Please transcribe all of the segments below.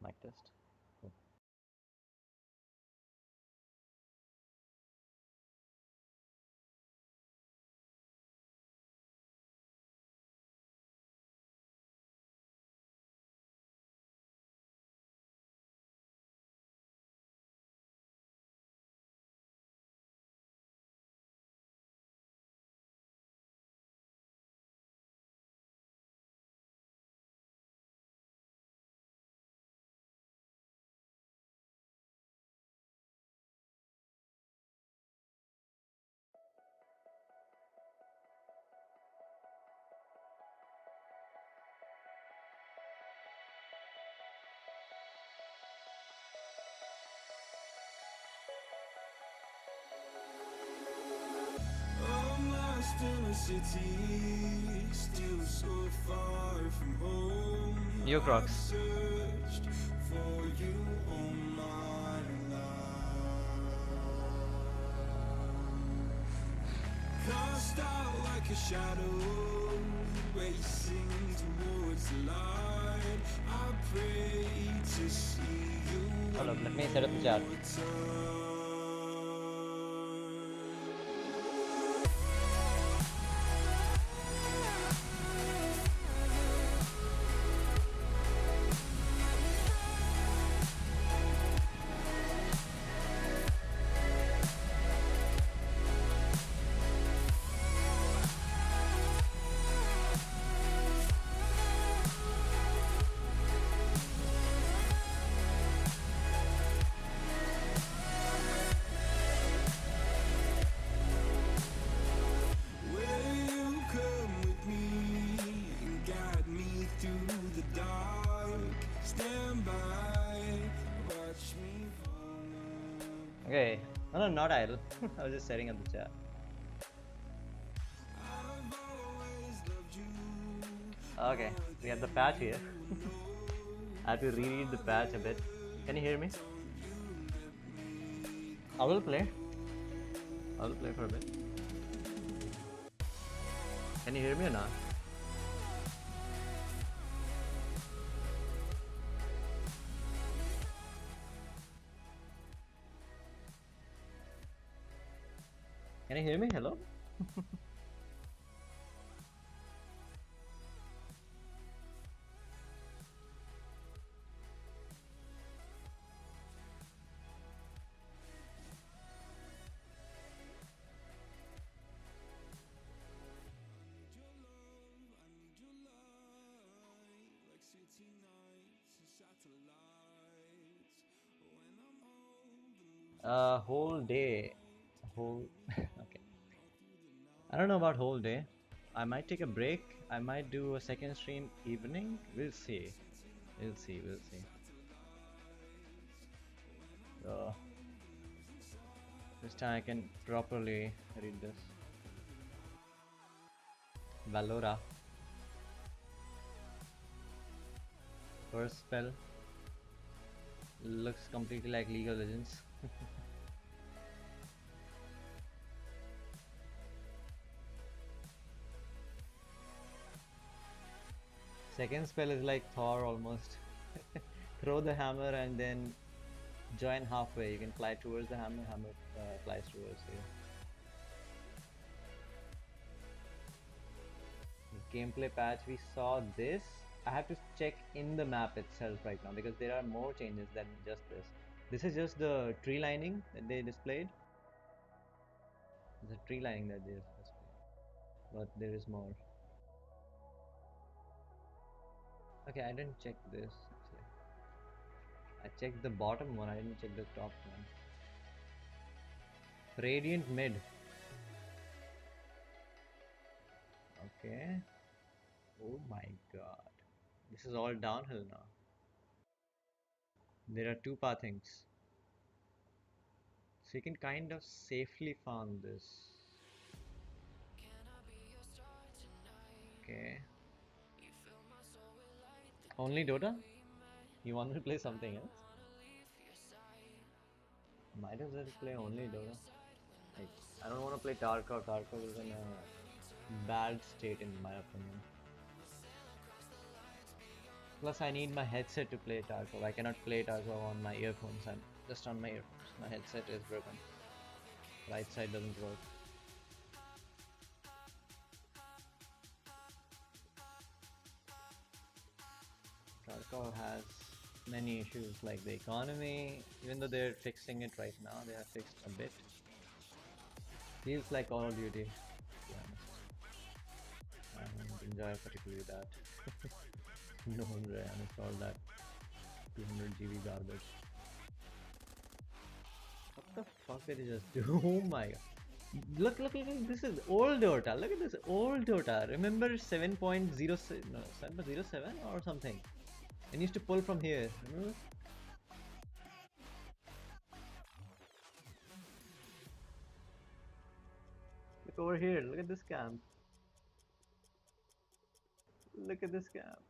Mic test. Cool. I'm lost in a city, still so far from home. New Crocs. I've searched for you all my life. Cast out like a shadow, racing towards the light. I pray to see you Hold up, let me set up the chat. return. Will you come with me and guide me through the dark? Stand by, watch me fall. Okay. No, not idle. I was just setting up the chat. I've always loved you. Okay, we have the patch here. I have to reread the patch a bit. Can you hear me? I will play. I will play for a bit. Can you hear me or not? Can you hear me? Hello? Like city nights and satellites. When I'm old, Whole day. Whole. Okay. I don't know about whole day. I might take a break. I might do a second stream evening. We'll see. We'll see. We'll see. So this time I can properly read this. Valora. First spell. Looks completely like League of Legends. Second spell is like Thor almost. Throw the hammer and then join halfway. You can fly towards the hammer, hammer flies towards you. Gameplay patch, we saw this. I have to check in the map itself right now because there are more changes than just this. This is just the tree lining that they displayed. The tree lining that they displayed, but there is more. Okay, I didn't check this actually. I checked the bottom one, I didn't check the top one. Radiant mid. Okay. Oh my god. This is all downhill now. There are two pathings. So you can kind of safely farm this. Okay. Only Dota? You want to play something else? Might as well play only Dota. Like, I don't want to play Tarkov. Tarkov is in a bad state in my opinion. Plus, I need my headset to play Tarkov. I cannot play Tarkov on my earphones. I'm just on my earphones. My headset is broken. Right side doesn't work. Tarkov has many issues like the economy. Even though they're fixing it right now, they have fixed a bit. Feels like Call of Duty, to be honest. I don't enjoy particularly that. No wonder I uninstalled that 200 GB garbage. What the fuck did he just do? Oh my god. Look, this is old Dota. Look at this old Dota. Remember 7.07, no, 7.07 or something? I used to pull from here. Remember? Look over here. Look at this camp. Look at this camp.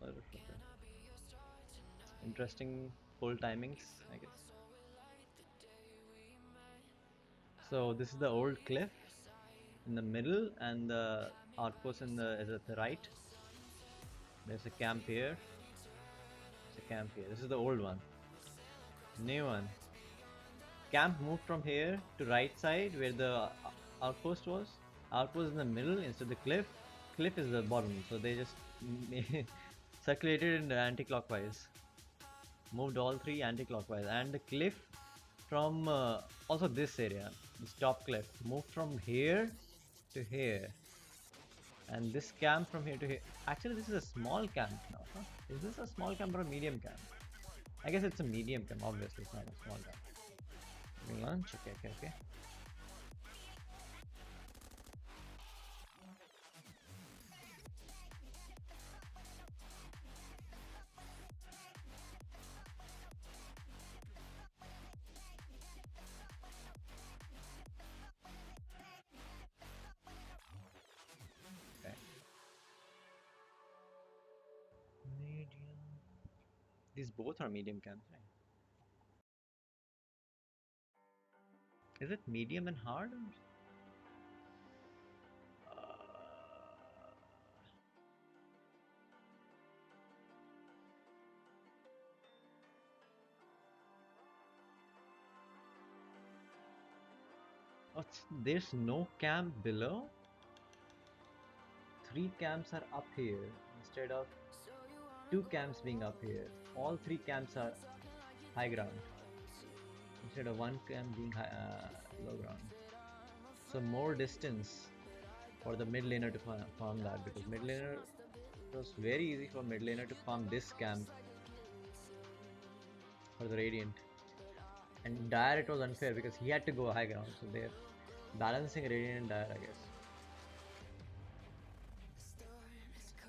Motherfucker. Interesting pull timings, I guess. So this is the old cliff in the middle, and the outpost is at the right. There's a camp here. There's a camp here. This is the old one. New one. Camp moved from here to right side where the outpost was. Outpost in the middle instead of the cliff. Cliff is the bottom. So they just circulated in anti-clockwise. Moved all three anti-clockwise, and the cliff from also this area, this top cliff, moved from here to here, and this camp from here to here. Actually, this is a small camp now. Huh? Is this a small camp or a medium camp? I guess it's a medium camp. Obviously, it's not a small camp. Having lunch. Okay. Medium. These both are medium camps, right? Is it medium and hard? Oh, there's no camp below? 3 camps are up here instead of 2 camps being up here. All 3 camps are high ground instead of 1 camp being low ground. So more distance for the mid laner to farm that, because mid laner, it was very easy for mid laner to farm this camp for the Radiant. And Dire, it was unfair because he had to go high ground, so they're balancing Radiant and Dire, I guess.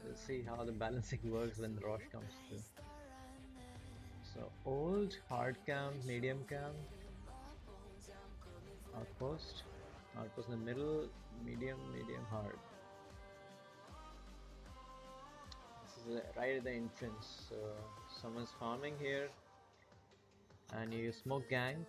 We'll see how the balancing works when the Rosh comes through. So old, hard camp, medium camp, outpost in the middle, medium, hard. This is right at the entrance. So someone's farming here, and you smoke gank.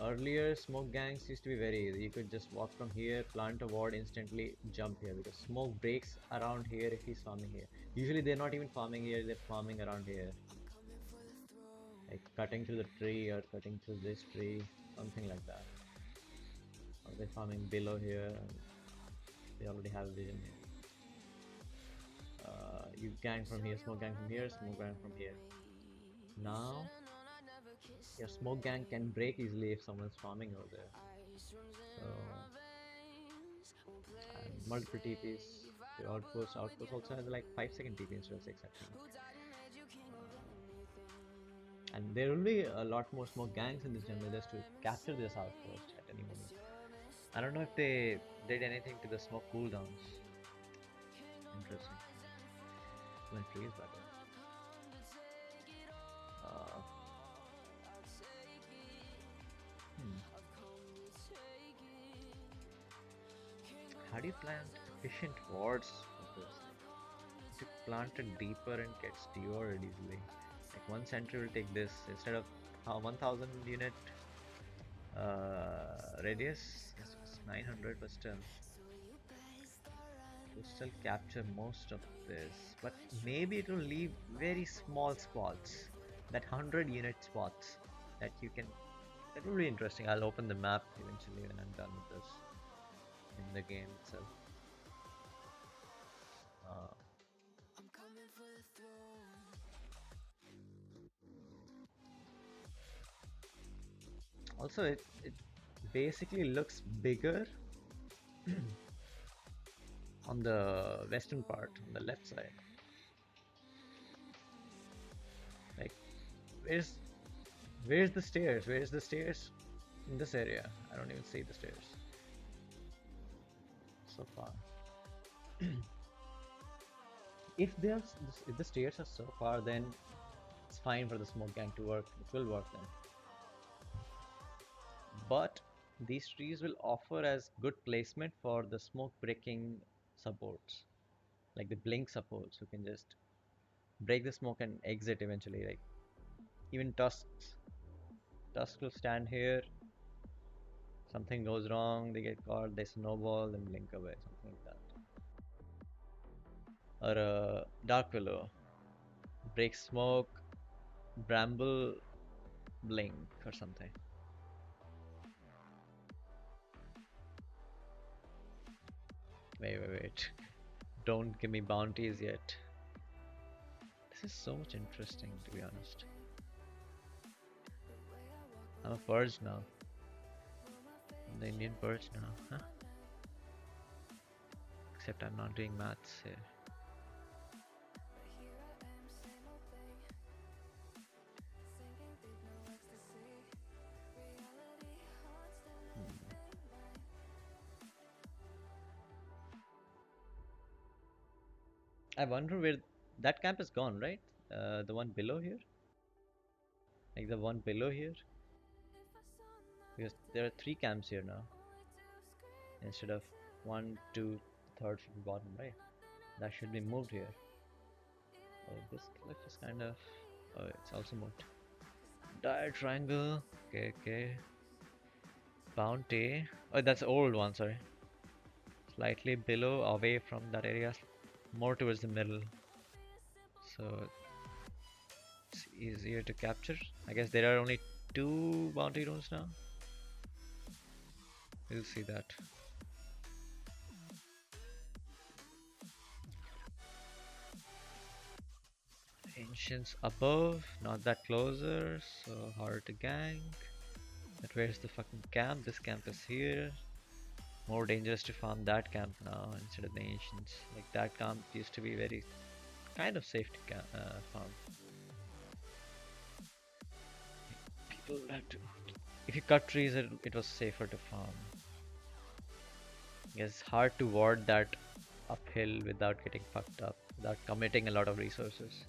Earlier, smoke ganks used to be very easy. You could just walk from here, plant a ward, instantly jump here, because smoke breaks around here if he's farming here. Usually they're not even farming here, they're farming around here. Like cutting through the tree or cutting through this tree, something like that. Or they're farming below here, and they already have vision here. You gank from here, smoke gank from here, smoke gank from here. Now your smoke gank can break easily if someone's farming over there. So, and multiple TPs. The outpost also has like 5-second TP instead of 6, actually. And there will be a lot more smoke ganks in this jungle just to capture this outpost at any moment. I don't know if they did anything to the smoke cooldowns. Interesting. My freeze, by the way. How do you plant efficient wards for this? To plant it deeper and gets devoured easily. Like one sentry will take this instead of 1000 unit radius, 900, but still. To still capture most of this, but maybe it will leave very small spots, that 100 unit spots that you can. That will be interesting. I'll open the map eventually when I'm done with this in the game itself. Uh, Also, it basically looks bigger on the western part, on the left side. Like, where's where's the stairs? Where's the stairs in this area? I don't even see the stairs so far. If the stairs are so far, then it's fine for the smoke gang to work. It will work then. But these trees will offer as good placement for the smoke breaking supports, like the blink supports, who can just break the smoke and exit eventually. Like even Tusk will stand here. Something goes wrong, they get caught, they snowball, then blink away, something like that. Or Dark Willow breaks smoke, Bramble, blink or something. Wait. Don't give me bounties yet. This is so much interesting, to be honest. I'm a purge now. I'm the Indian purge now, huh? Except I'm not doing maths here. I wonder where that camp is gone, right? The one below here? Like the one below here? Because there are 3 camps here now. Instead of 1, 2, third from the bottom, right? That should be moved here. Oh, this cliff is kind of... Oh, it's also moved. Dire triangle. Okay. Bounty. Oh, that's old one, sorry. Slightly below, away from that area. More towards the middle. So it's easier to capture. I guess there are only 2 bounty rooms now. We'll see that. Ancients above, not that closer, so hard to gank. But where's the fucking camp? This camp is here. More dangerous to farm that camp now instead of the ancients. Like that camp used to be very kind of safe to farm. People had to. If you cut trees, it was safer to farm. It's hard to ward that uphill without getting fucked up, without committing a lot of resources.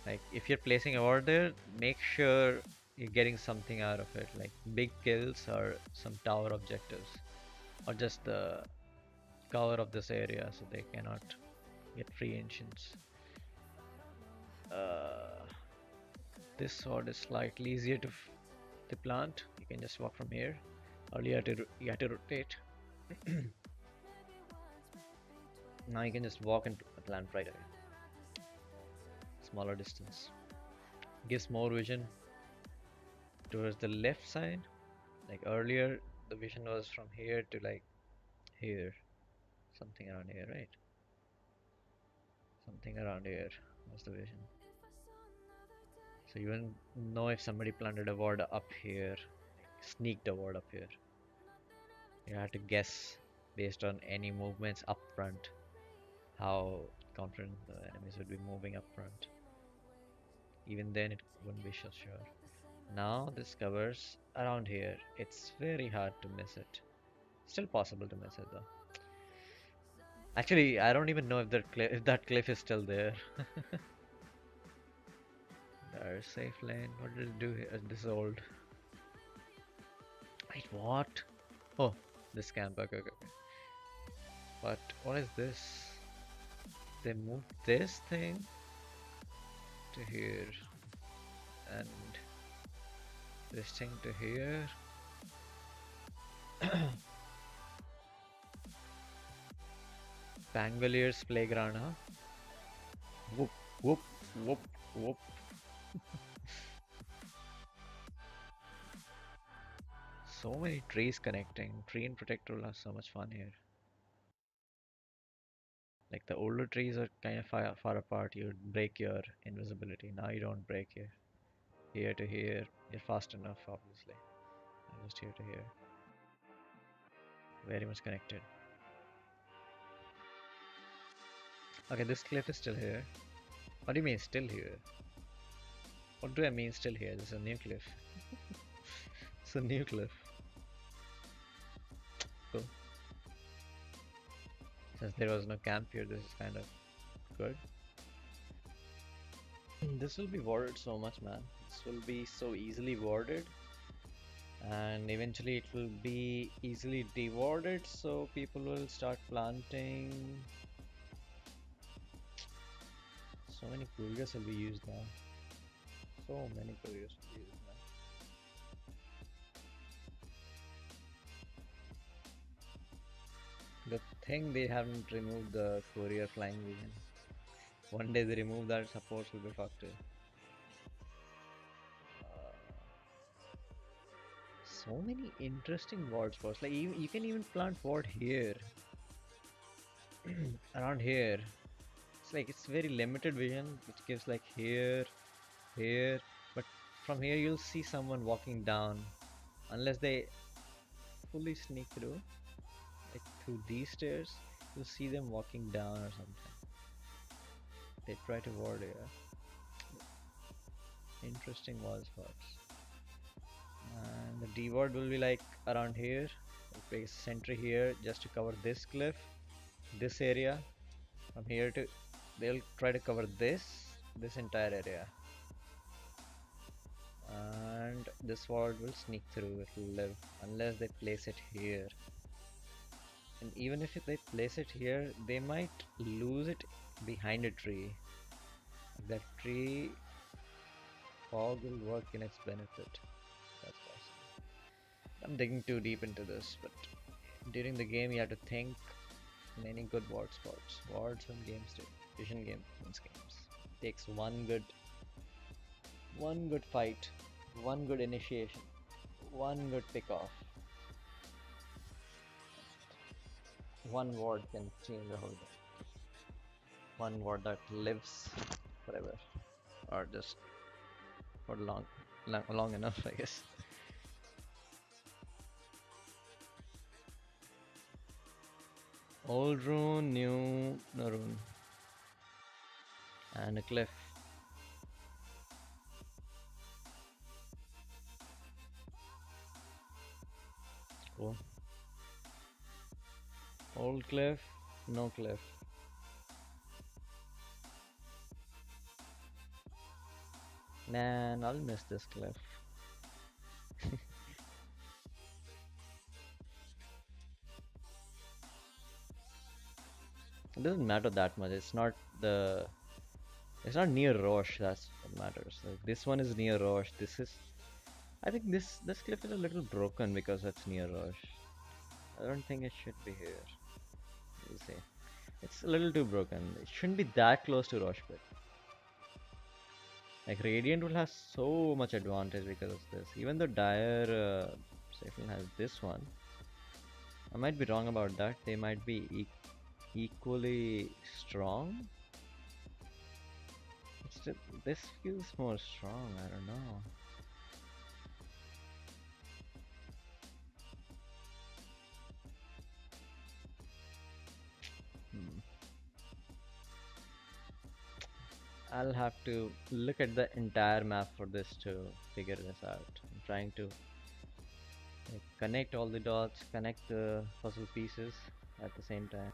Like if you're placing a ward there, make sure you're getting something out of it, like big kills or some tower objectives, or just the cover of this area so they cannot get free ancients. This sword is slightly easier to plant. You can just walk from here. Earlier you had to rotate. Now you can just walk into the plant right away. Smaller distance. Gives more vision towards the left side. Like earlier the vision was from here to like here. Something around here, right? Something around here was the vision. So you wouldn't know if somebody planted a ward up here, sneaked a ward up here. You had to guess based on any movements up front how confident the enemies would be moving up front. Even then it wouldn't be so sure. Now this covers around here. It's very hard to miss it. Still possible to miss it though. Actually, I don't even know if that cliff is still there. There's safe lane. What did it do here? This is old. Wait, what? Oh, this camp. Okay. But what is this? They moved this thing to here and this thing to here. Bangaliere's playground, huh? Whoop, whoop, whoop, whoop. So many trees connecting. Tree and protector will have so much fun here. Like the older trees are kind of far apart. You'd break your invisibility. Now you don't break here. Here to here. You're fast enough, obviously. Just here to here. Very much connected. Okay, this cliff is still here. What do you mean still here? What do I mean still here? This is a new cliff. It's a new cliff. Cool. Since there was no camp here, this is kind of good. This will be warded so much, man. This will be so easily warded. And eventually it will be easily dewarded, so people will start planting. So many couriers will be used now. So many couriers will be used now. Good thing they haven't removed the courier flying vision. One day they remove that, supports will be fucked. So many interesting ward spots. Like you can even plant ward here, around here. It's like it's very limited vision, which gives like here, here, but from here you'll see someone walking down, unless they fully sneak through, like through these stairs. You'll see them walking down or something. They try to ward here. Interesting wall spots. And the D ward will be like around here. We'll place sentry here just to cover this cliff, this area. From here to, they'll try to cover this entire area. And this ward will sneak through, it will live unless they place it here. And even if they place it here, they might lose it behind a tree. That tree fog will work in its benefit. That's possible. I'm digging too deep into this, but during the game you have to think many good ward spots. Wards from game state. Vision game wins games. Takes one good fight, one good initiation, one good pick off. One ward can change the whole game. One ward that lives forever, or just for long enough, I guess. Old rune, new no rune, and a cliff. Cool. Old cliff, no cliff. Man, I'll miss this cliff. It doesn't matter that much. It's not near Roche. That's what matters. Like this one is near Roche. I think this cliff is a little broken because it's near Roche. I don't think it should be here. We'll see. It's a little too broken. It shouldn't be that close to Roche pit. Like Radiant will have so much advantage because of this. Even though Dire Safely has this one, I might be wrong about that. They might be equally strong. Still, this feels more strong. I don't know. I'll have to look at the entire map for this to figure this out. I'm trying to connect all the dots, connect the puzzle pieces at the same time.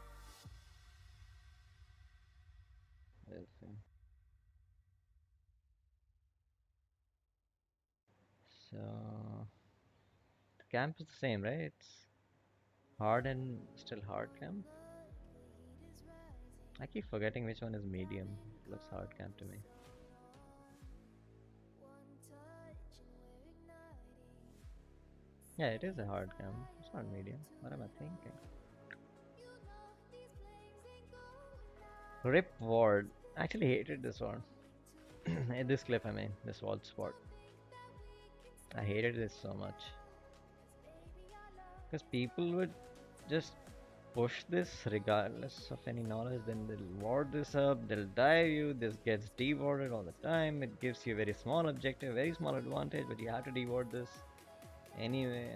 We'll see. So the camp is the same, right? It's hard and still hard camp. I keep forgetting which one is medium. It looks hard camp to me. Yeah, it is a hard camp. It's not medium. What am I thinking? Rip Ward. I actually hated this one. This clip, I mean, this wall spot. I hated this so much. Because people would just push this regardless of any knowledge, then they'll ward this up, they'll dive you, this gets dewarded all the time, it gives you a very small objective, very small advantage, but you have to deward this anyway.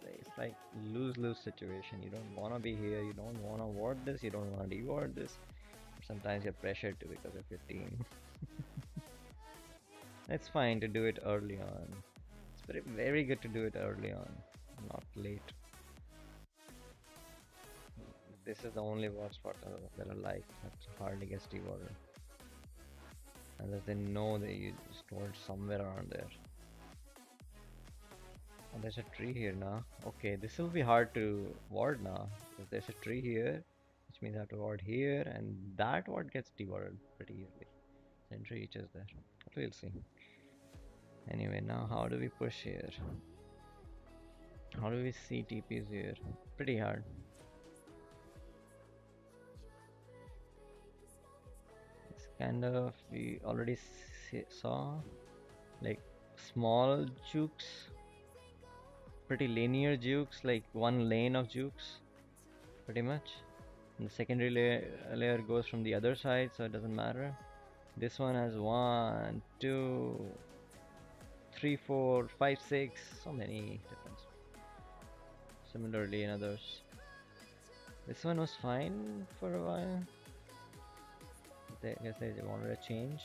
It's like lose-lose situation. You don't want to be here, you don't want to ward this, you don't want to deward this. Sometimes you're pressured to because of your team. It's fine to do it early on. It's very good to do it early on, not late. This is the only war spot that I like that hardly gets dewarded. Unless they know that you stored somewhere around there. Oh, there's a tree here now. Okay, this will be hard to ward now. Because there's a tree here, which means I have to ward here, and that ward gets dewarded pretty easily. Sentry reaches there. But we'll see. Anyway, now how do we push here? How do we see TPs here? Pretty hard. It's kind of, we already saw like small jukes, pretty linear jukes, like one lane of jukes, pretty much. And the secondary layer goes from the other side, so it doesn't matter. This one has 1, 2, 3, 4, 5, 6, so many different. Similarly in others. This one was fine for a while. I guess they wanted a change.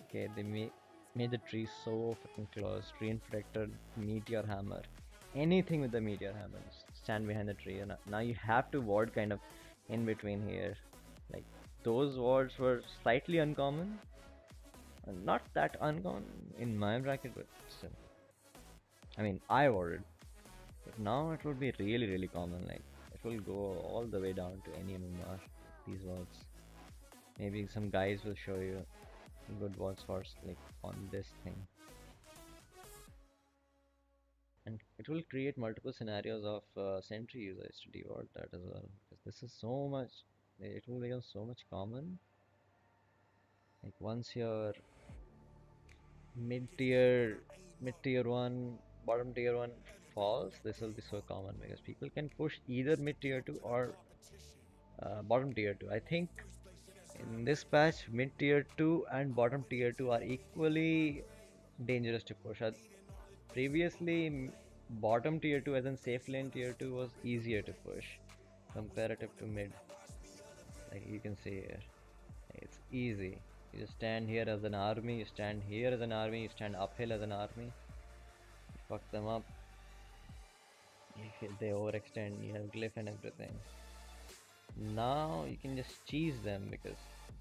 Okay, they made the tree so fucking close. Tree and protector, meteor hammer. Anything with the meteor hammer. Stand behind the tree. And now you have to ward kind of in between here. Like those wards were slightly uncommon. Not that uncommon in my bracket, but still. I mean, I warded. But now it will be really common. Like it will go all the way down to any MMR. These wards. Maybe some guys will show you good wards first, like on this thing. And it will create multiple scenarios of sentry users to deward that as well. Because this is so much, it will become so much common. Like once your mid tier 1, bottom tier 1 falls, this will be so common because people can push either mid tier 2 or bottom tier 2. I think in this patch, mid tier 2 and bottom tier 2 are equally dangerous to push. Previously, bottom tier 2 as in safe lane tier 2 was easier to push comparative to mid. Like you can see here, it's easy. You just stand here as an army, you stand here as an army, you stand uphill as an army, you fuck them up. They overextend, you have glyph and everything. Now you can just cheese them because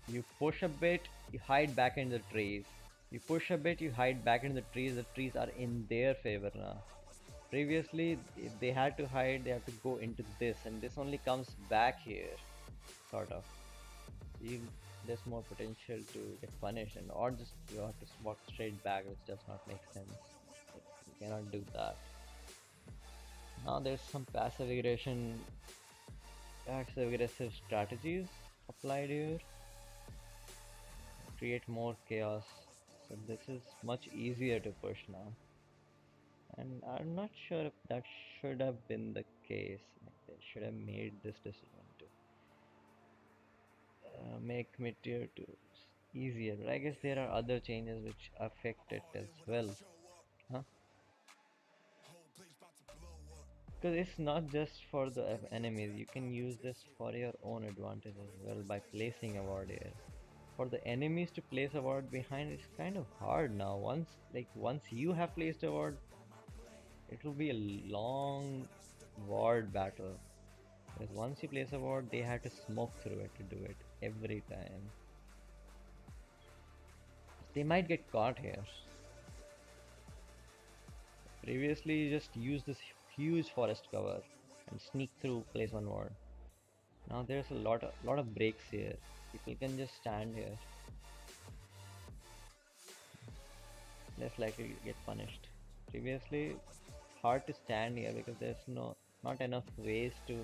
you push a bit, you hide back in the trees. You push a bit, you hide back in the trees are in their favor now. Previously, if they had to hide, they have to go into this, and this only comes back here, sort of. There's more potential to get punished, and or just you have to walk straight back, which does not make sense. You cannot do that. Now there's some passive aggressive strategies applied here. Create more chaos. So this is much easier to push now. And I'm not sure if that should have been the case. Like they should have made this decision to make mid-tier 2 easier. But I guess there are other changes which affect it as well. Huh? Because it's not just for the enemies. You can use this for your own advantage as well by placing a ward here. For the enemies to place a ward behind, it's kind of hard now. Once you have placed a ward, it will be a long ward battle. Because once you place a ward, they have to smoke through it to do it every time. They might get caught here. Previously, you just use this huge forest cover and sneak through, place one ward. Now there's a lot of breaks here. People can just stand here. Less likely to get punished. Previously, it's hard to stand here because there's not enough ways to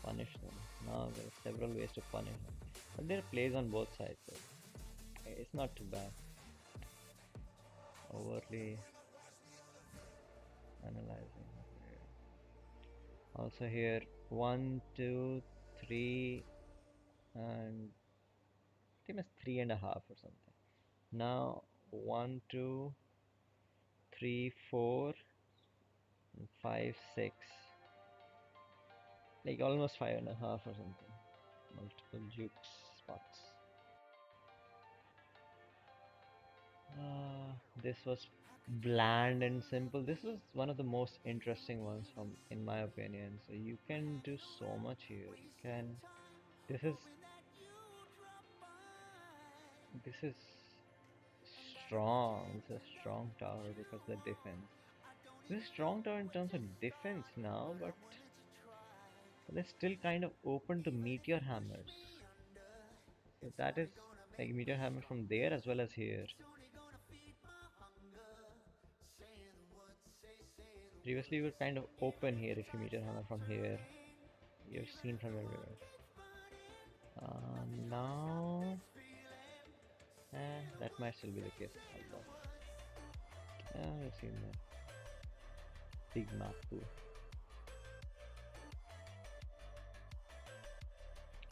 punish them. Now there are several ways to punish them. But there are plays on both sides, so it's not too bad. Overly analyzing. Also here, 1, 2, 3, and I think it's 3.5 or something. Now 1, 2, 3, 4, and 5, 6. Like almost 5.5 or something. Multiple juke spots. This was bland and simple. This was one of the most interesting ones from, in my opinion. So you can do so much here. You can. This is strong. It's a strong tower because the defense. This is strong tower in terms of defense now, but they're still kind of open to meteor hammers. So that is like meteor hammer from there as well as here. Previously, you were kind of open here if you meteor hammer from here. You're seen from everywhere. Now, that might still be the case. You've seen that. Big map too.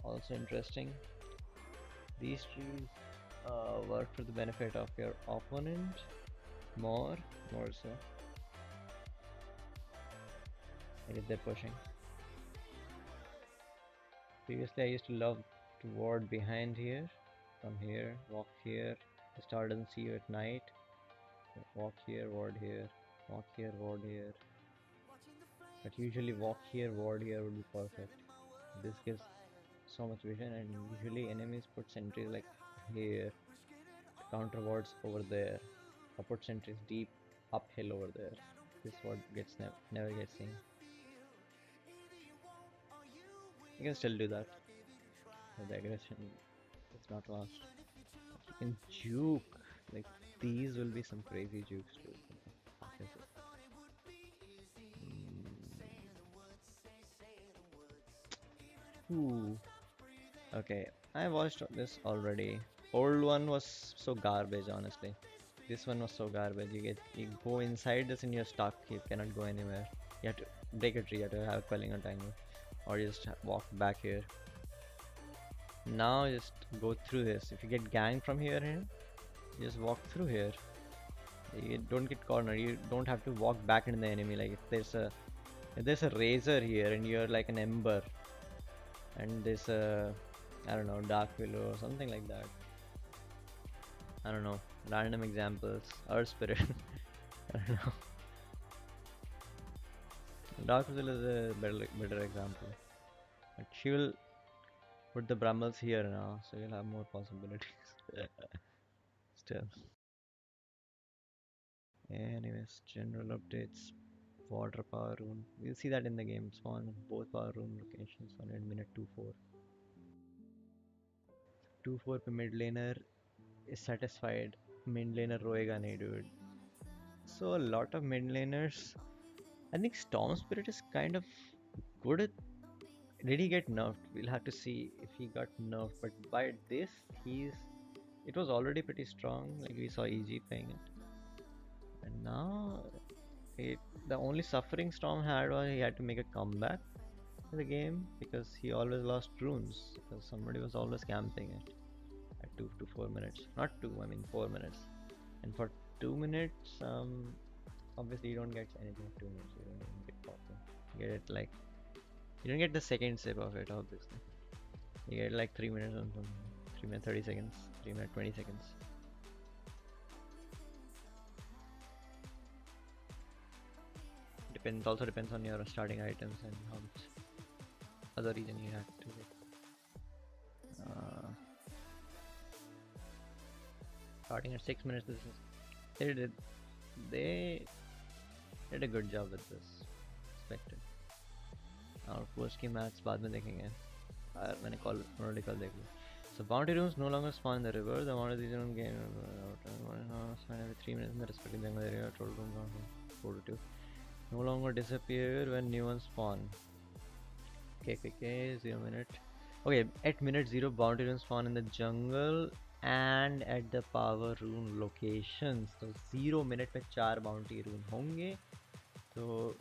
Also interesting. These trees work for the benefit of your opponent more so. Like if they're pushing. Previously, I used to love to ward behind here, from here, walk here. The star doesn't see you at night. Walk here, ward here, walk here, ward here. But usually walk here, ward here would be perfect. This gives so much vision, and usually enemies put sentries like here, counter wards over there, or put sentries deep uphill over there. This ward gets never gets seen. You can still do that. The aggression is not lost. You can juke. Like these will be some crazy jukes too. Ooh. Okay, I watched this already. Old one was so garbage, honestly. This one was so garbage. You go inside this and you're stuck. You cannot go anywhere. You have to break a tree. You have to have quelling on timer, or you just walk back here. Now just go through this. If you get ganged from here, you just walk through here. You don't get cornered. You don't have to walk back into the enemy. Like if there's a razor here and you're like an ember, and there's a, I don't know, dark willow or something like that. I don't know, random examples. Earth spirit. I don't know. Dark willow is a better example. But she will put the brambles here now, so you'll have more possibilities. Still. Anyways, general updates. Water power rune. We'll see that in the game. Spawn both power rune locations on at minute 2-4. 2-4 पे mid laner is satisfied. Mid laner रोएगा नहीं, dude. So a lot of mid laners. I think Storm Spirit is kind of good at. Did he get nerfed? We'll have to see if he got nerfed. But by this, it was already pretty strong. Like we saw EG playing it, and now the only suffering Storm had was he had to make a comeback in the game because he always lost runes because somebody was always camping it at 2 to 4 minutes. Not 2, I mean 4 minutes. And for 2 minutes, obviously you don't get anything in 2 minutes. You don't even get popping. You get it like, you don't get the second sip of it, obviously. You get like 3 minutes or something. 3 minutes 30 seconds, 3 minutes 20 seconds. Also depends on your starting items and how much other region you have to get. Starting at 6 minutes, they did a good job with this. Expected. और post की match बाद में देखेंगे. मैंने call देख ली. So bounty rooms no longer spawn in the river. The amount of these rooms gain spawn every 3 minutes in the respective jungle area. Total rooms are 4 to 2. No longer disappear when new ones spawn. KKK, 0 minute. Okay, at minute 0, bounty runes spawn in the jungle and at the power rune locations. तो 0 minute में 4 bounty rune होंगे. तो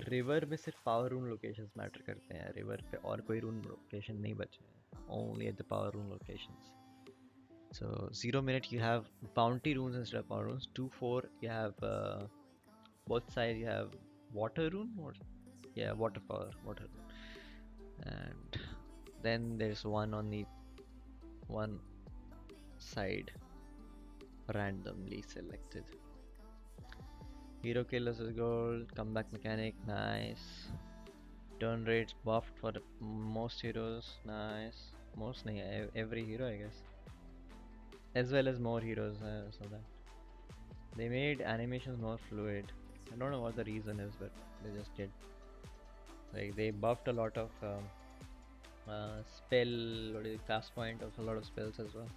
river में सिर्फ power रून locations matter करते हैं. River पे और कोई रून लोकेशन नहीं बचे हैं. Only at the power rune locations. So 0 minute you have bounty runes instead of power runes. 2-4 you have both sides you have water rune or yeah water power water rune. And then there's one on the one side randomly selected. Hero killers is gold, comeback mechanic, nice. Turn rates buffed for the most heroes, nice. Most nahi, every hero I guess. As well as more heroes, so that. They made animations more fluid. I don't know what the reason is, but they just did. Like they buffed a lot of spell or the cast point of a lot of spells as well.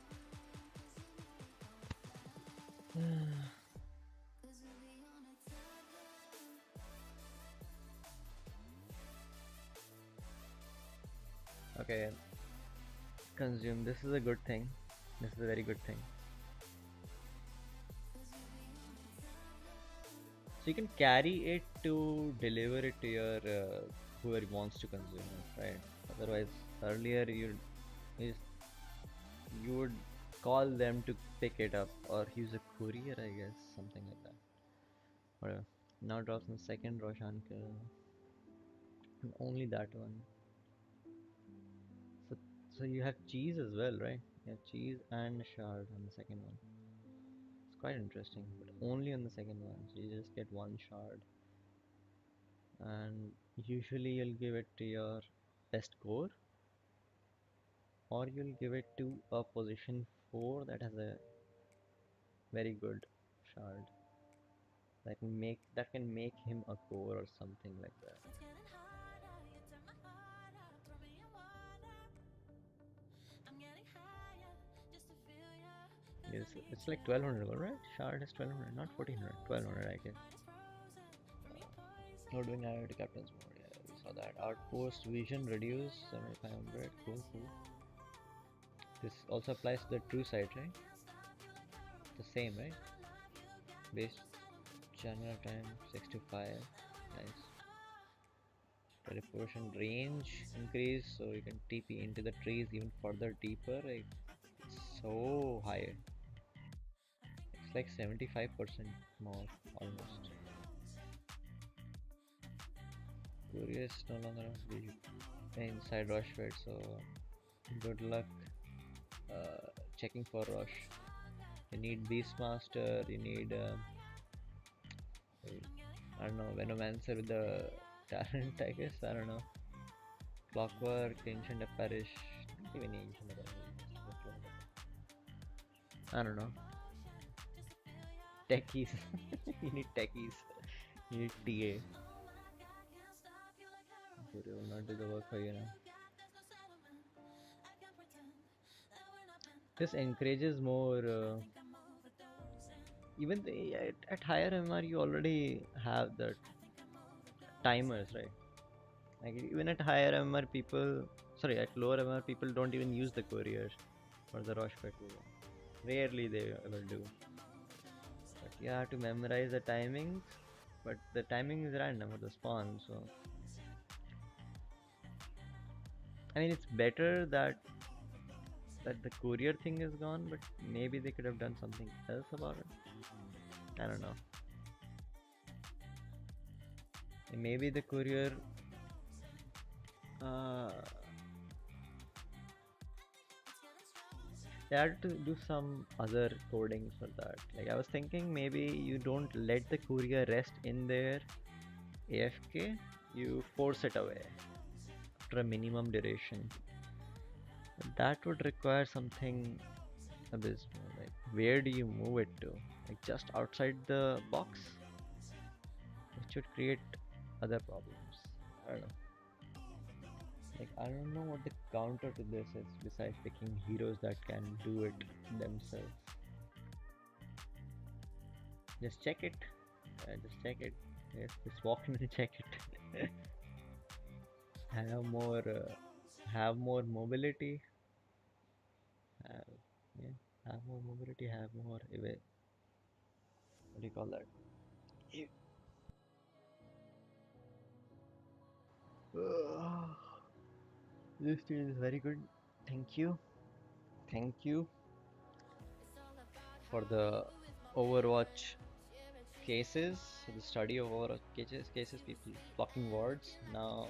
Okay, consume. This is a good thing. This is a very good thing. So you can carry it to deliver it to your whoever wants to consume it, right? Otherwise, earlier you would call them to pick it up or use a courier, I guess, something like that. Whatever. Now drops in the second Roshan kill. And only that one. So you have cheese as well, right? Yeah, cheese and shard on the second one. It's quite interesting, but only on the second one. So you just get one shard. And usually you'll give it to your best core, or you'll give it to a position 4 that has a very good shard that can make him a core or something like that. Yes, it's like 1200 gold, right? Shard is 1200, not 1400, 1200 I guess. Not doing IoT captain's mode, yeah, we saw that. Outpost vision reduce 7500, cool. This also applies to the true sight, right? The same, right? Base general time 65, nice. Teleportation range increase, so you can TP into the trees even further deeper. Like, it's so high. It's like 75% more almost. Curious no longer be inside rush fight, so good luck checking for rush. You need Beastmaster, you need I don't know, Venomancer with the talent, I guess, I don't know. Clockwork, Ancient Apparish, not even Ancient Apparish. I don't know. Techies. You need techies. You need TA. Guru will not do the work for you now. This encourages more. Even at higher MR, you already have the timers, right? Like even at higher MR, at lower MR, people don't even use the courier or the rush pet. Rarely they ever do. But you have to memorize the timings. But the timing is random for the spawn, so I mean it's better that the courier thing is gone, but maybe they could have done something else about it. I don't know. Maybe the courier they had to do some other coding for that. Like I was thinking maybe you don't let the courier rest in there AFK, you force it away after a minimum duration. That would require something abysmal. Like where do you move it to? Like just outside the box? It should create other problems. I don't know. Like I don't know what the counter to this is besides picking heroes that can do it themselves. Just check it. Just check it. Yes, just walk in and check it. have more, have more mobility. Have, yeah, have more mobility. Have more. What do you call that? E- This is very good. Thank you. Thank you for the Overwatch cases, the study of Overwatch cases, people blocking wards. Now,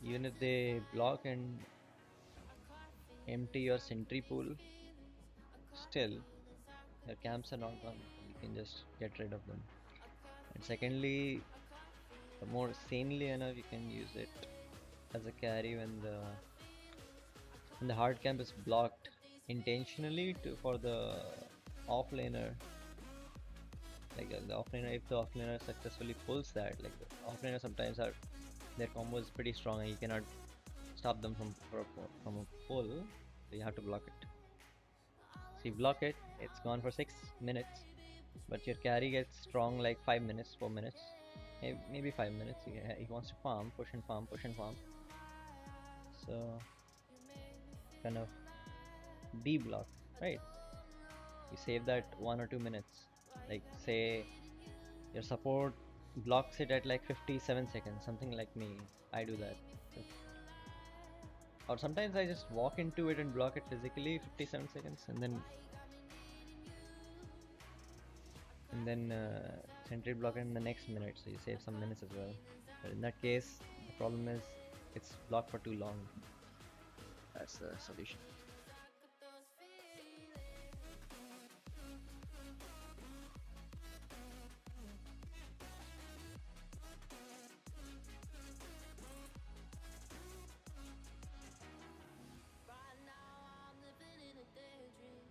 even if they block and empty your sentry pool, still your camps are not gone. You can just get rid of them. And secondly, the more sanely enough, you can use it as a carry when the hard camp is blocked intentionally to for the offlaner. Like the offlaner, if the offlaner successfully pulls that, like the offlaner sometimes are their combo is pretty strong and you cannot stop them from a pull, so you have to block it. So you block it, it's gone for 6 minutes, but your carry gets strong like 5 minutes, 4 minutes, maybe 5 minutes. He wants to farm, push and farm, push and farm. So kind of de-block, right? You save that 1 or 2 minutes. Like say your support blocks it at like 57 seconds, something like me. I do that. Or sometimes I just walk into it and block it physically 57 seconds and then sentry block it in the next minute, so you save some minutes as well. But in that case, the problem is it's blocked for too long. That's the solution.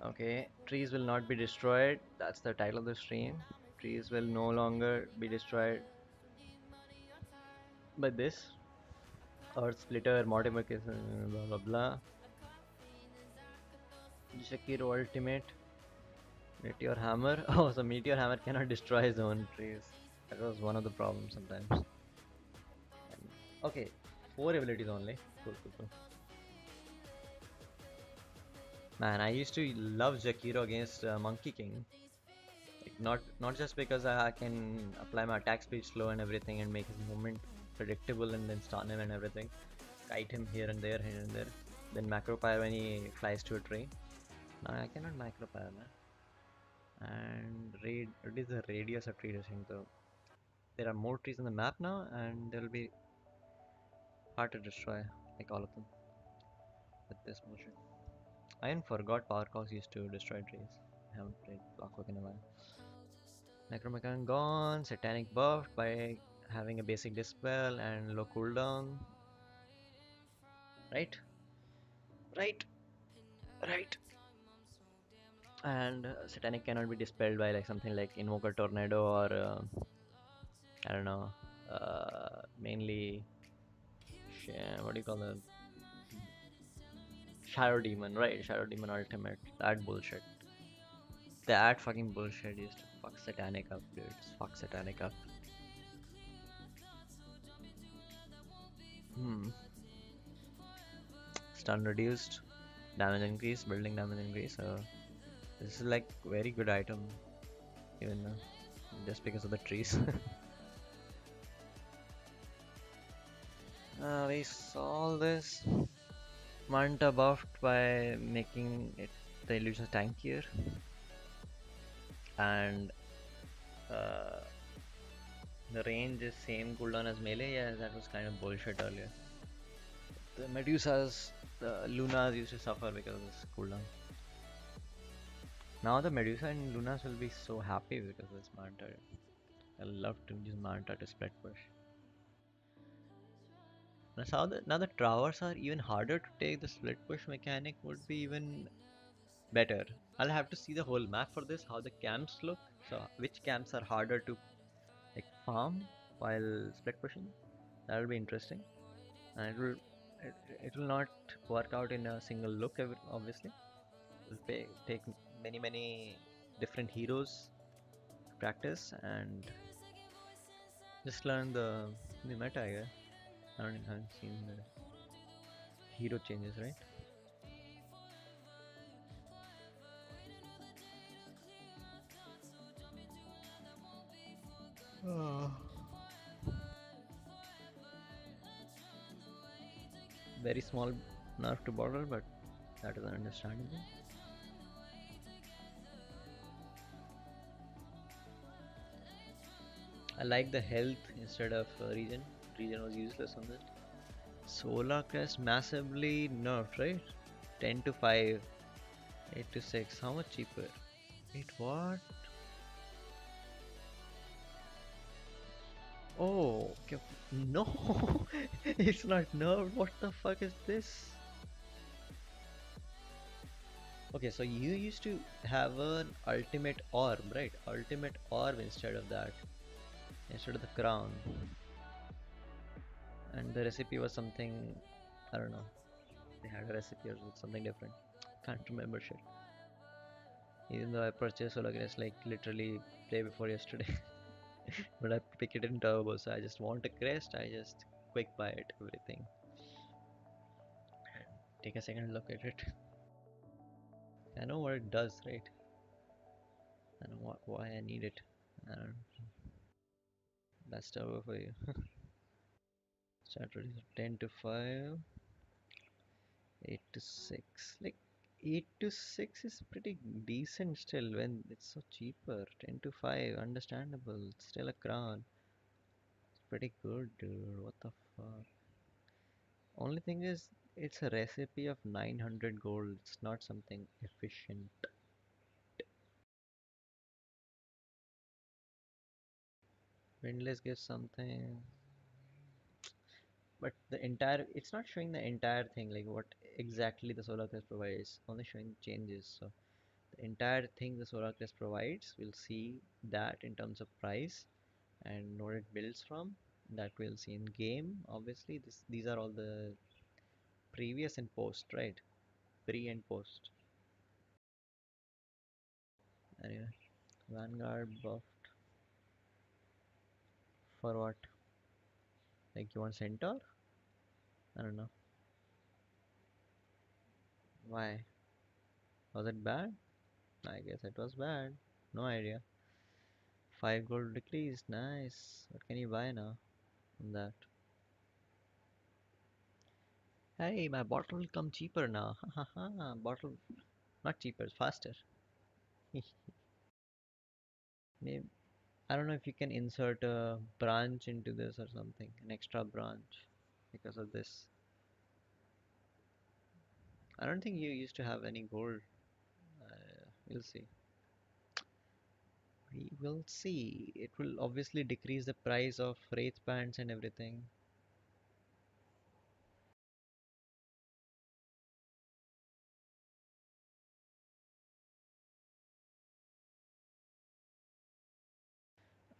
Okay, trees will not be destroyed. That's the title of the stream. Trees will no longer be destroyed by this. Earth Splitter, Mortimer, blah blah blah. Shakiro Ultimate. Meteor Hammer. Oh, so Meteor Hammer cannot destroy his own trees. That was one of the problems sometimes. Okay, 4 abilities only. Cool, cool, cool. Man, I used to love Jakiro against Monkey King. Like not just because I can apply my attack speed slow and everything and make his movement predictable and then stun him and everything. Kite him here and there, here and there. Then macro fire when he flies to a tree. Now I cannot macro fire, man. And it is the radius of tree dashing though. There are more trees on the map now and they'll be hard to destroy, like all of them. With this motion. I even forgot Power Cogs used to destroy trees. I haven't played Clockwork in a while. Necromecan gone, Satanic buffed by having a basic dispel and low cooldown. Right? Right? Right? And Satanic cannot be dispelled by like something like Invoker Tornado or I don't know. Mainly what do you call it? Shadow Demon, right? Shadow Demon Ultimate. That bullshit. That fucking bullshit used to fuck Satanic up, dude. Fuck Satanic up. Hmm. Stun reduced, damage increase, building damage increase. So this is like very good item, even just because of the trees. We saw this Manta buffed by making it the illusion tankier, and uh, the range is same cooldown as melee. Yeah, that was kind of bullshit earlier. The Medusas, the Lunas used to suffer because of this cooldown. Now the Medusa and Lunas will be so happy because of this Manta. I love to use Manta to spread push. Now the towers are even harder to take. The split push mechanic would be even better. I'll have to see the whole map for this, how the camps look. So which camps are harder to like farm while split pushing. That will be interesting. And it will not work out in a single look obviously. It will take many different heroes to practice and Just learn the meta, I guess. I haven't seen the hero changes, right? Oh. Very small nerf to bottle, but that is understandable. I like the health instead of regen. Regen was useless on that. Solar Crest massively nerfed, right? 10 to 5, 8 to 6. How much cheaper? Wait, what? Oh, okay. No, it's not nerfed. What the fuck is this? Okay, so you used to have an ultimate orb, right? Ultimate orb instead of that, instead of the crown. And the recipe was something, I don't know. They had a recipe or something different. Can't remember shit. Even though I purchased Solar Crest like literally day before yesterday. But I pick it in turbo, so I just want a crest. I just quick buy it, everything. Take a second look at it. I know what it does, right? I know why I need it. Uh, that's turbo for you. Start ready. 10 to 5, 8 to 6. Like 8 to 6 is pretty decent still when it's so cheaper. 10 to 5, understandable. It's still a crown. It's pretty good, dude. What the fuck? Only thing is, it's a recipe of 900 gold. It's not something efficient. Windless gives something, but the entire it's not showing the entire thing, like what exactly the Solar Crest provides. Only showing changes. So the entire thing the Solar Crest provides, we'll see that in terms of price and what it builds from. That we'll see in game. Obviously, these are all the previous and post, right? Pre and post. Anyway, Vanguard buff for what? Like you want Centaur? I don't know. Why? Was it bad? I guess it was bad. No idea. 5 gold decrease. Nice. What can you buy now on that? Hey, my bottle will come cheaper now. Haha, bottle not cheaper, faster. Maybe I don't know if you can insert a branch into this or something, an extra branch because of this. I don't think you used to have any gold. We'll see. We will see. It will obviously decrease the price of wraith bands and everything.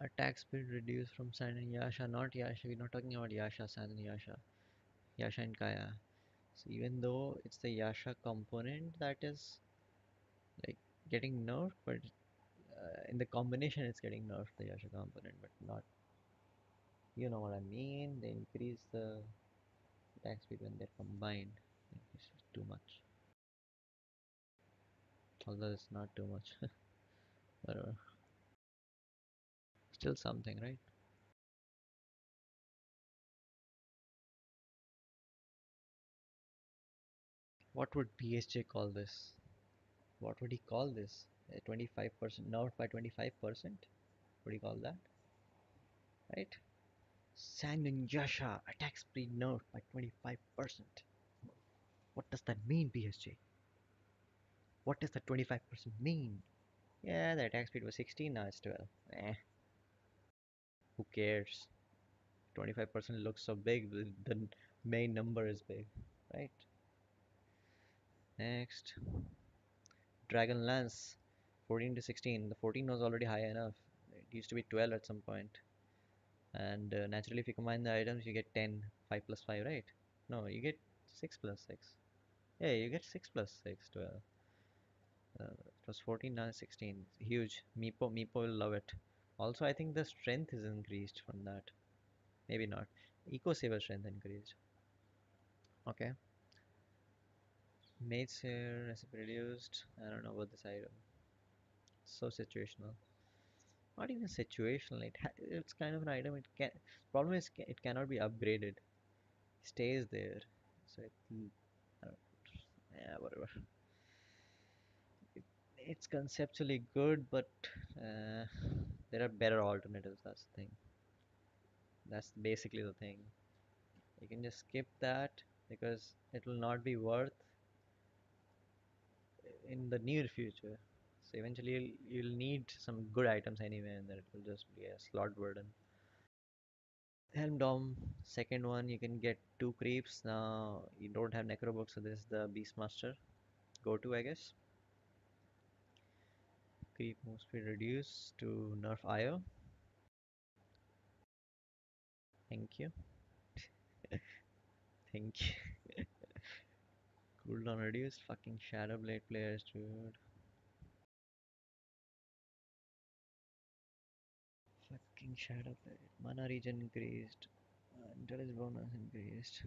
Attack speed reduced from Sand and Yasha, not Yasha. We're not talking about Yasha, Sand and Yasha. Yasha and Kaya. So even though it's the Yasha component that is like getting nerfed, but in the combination it's getting nerfed, the Yasha component, but not, you know what I mean? They increase the attack speed when they're combined. It's too much. Although it's not too much. Whatever. Still something, right? What would BSJ call this? What would he call this? 25% nerfed by 25%? What do you call that? Right? Sang Yasha attack speed nerfed by 25%. What does that mean, BSJ? What does the 25% mean? Yeah, the attack speed was 16, now it's 12. Eh, who cares? 25% looks so big, the main number is big, right? Next, Dragon Lance, 14 to 16. The 14 was already high enough. It used to be 12 at some point. And naturally, if you combine the items, you get 10. 5 plus 5, right? No, you get 6 plus 6. Yeah, you get 6 plus 6, 12. It was 14, now it's 16. Huge. Meepo will love it. Also, I think the strength is increased from that. Maybe not. Eco Saver strength increased. Okay. Mates here, recipe reduced. I don't know about this item. So situational. Not even situational. It's kind of an item. It can. Problem is it cannot be upgraded. Stays there. So I don't, yeah, whatever. It, it's conceptually good, but uh, there are better alternatives. That's the thing. That's basically the thing. You can just skip that because it will not be worth in the near future. So eventually you'll need some good items anyway, and then it will just be a slot burden. Helm Dom, second one, you can get two creeps. Now you don't have Necrobook, so this is the Beastmaster. Go to, I guess. Creep move speed reduced to nerf IO. Thank you. Thank you. Cooldown reduced. Fucking Shadow Blade players, dude. Fucking Shadow Blade. Mana regen increased. Intelligence bonus increased.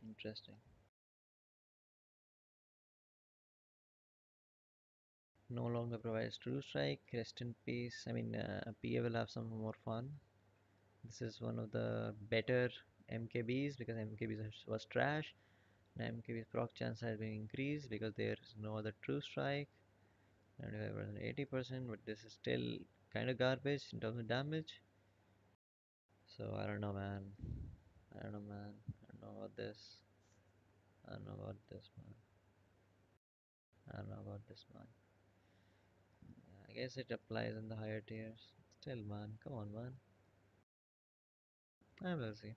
Interesting. No longer provides True Strike. Rest in peace. I mean, PA will have some more fun. This is one of the better MKBs because MKBs was trash. Now MKB's proc chance has been increased because there is no other True Strike. 95%, 80%, but this is still kind of garbage in terms of damage. So I don't know, man. I don't know, man. I don't know about this. I don't know about this, man. I don't know about this, man. I guess it applies in the higher tiers. Still, man. Come on, man. I will see.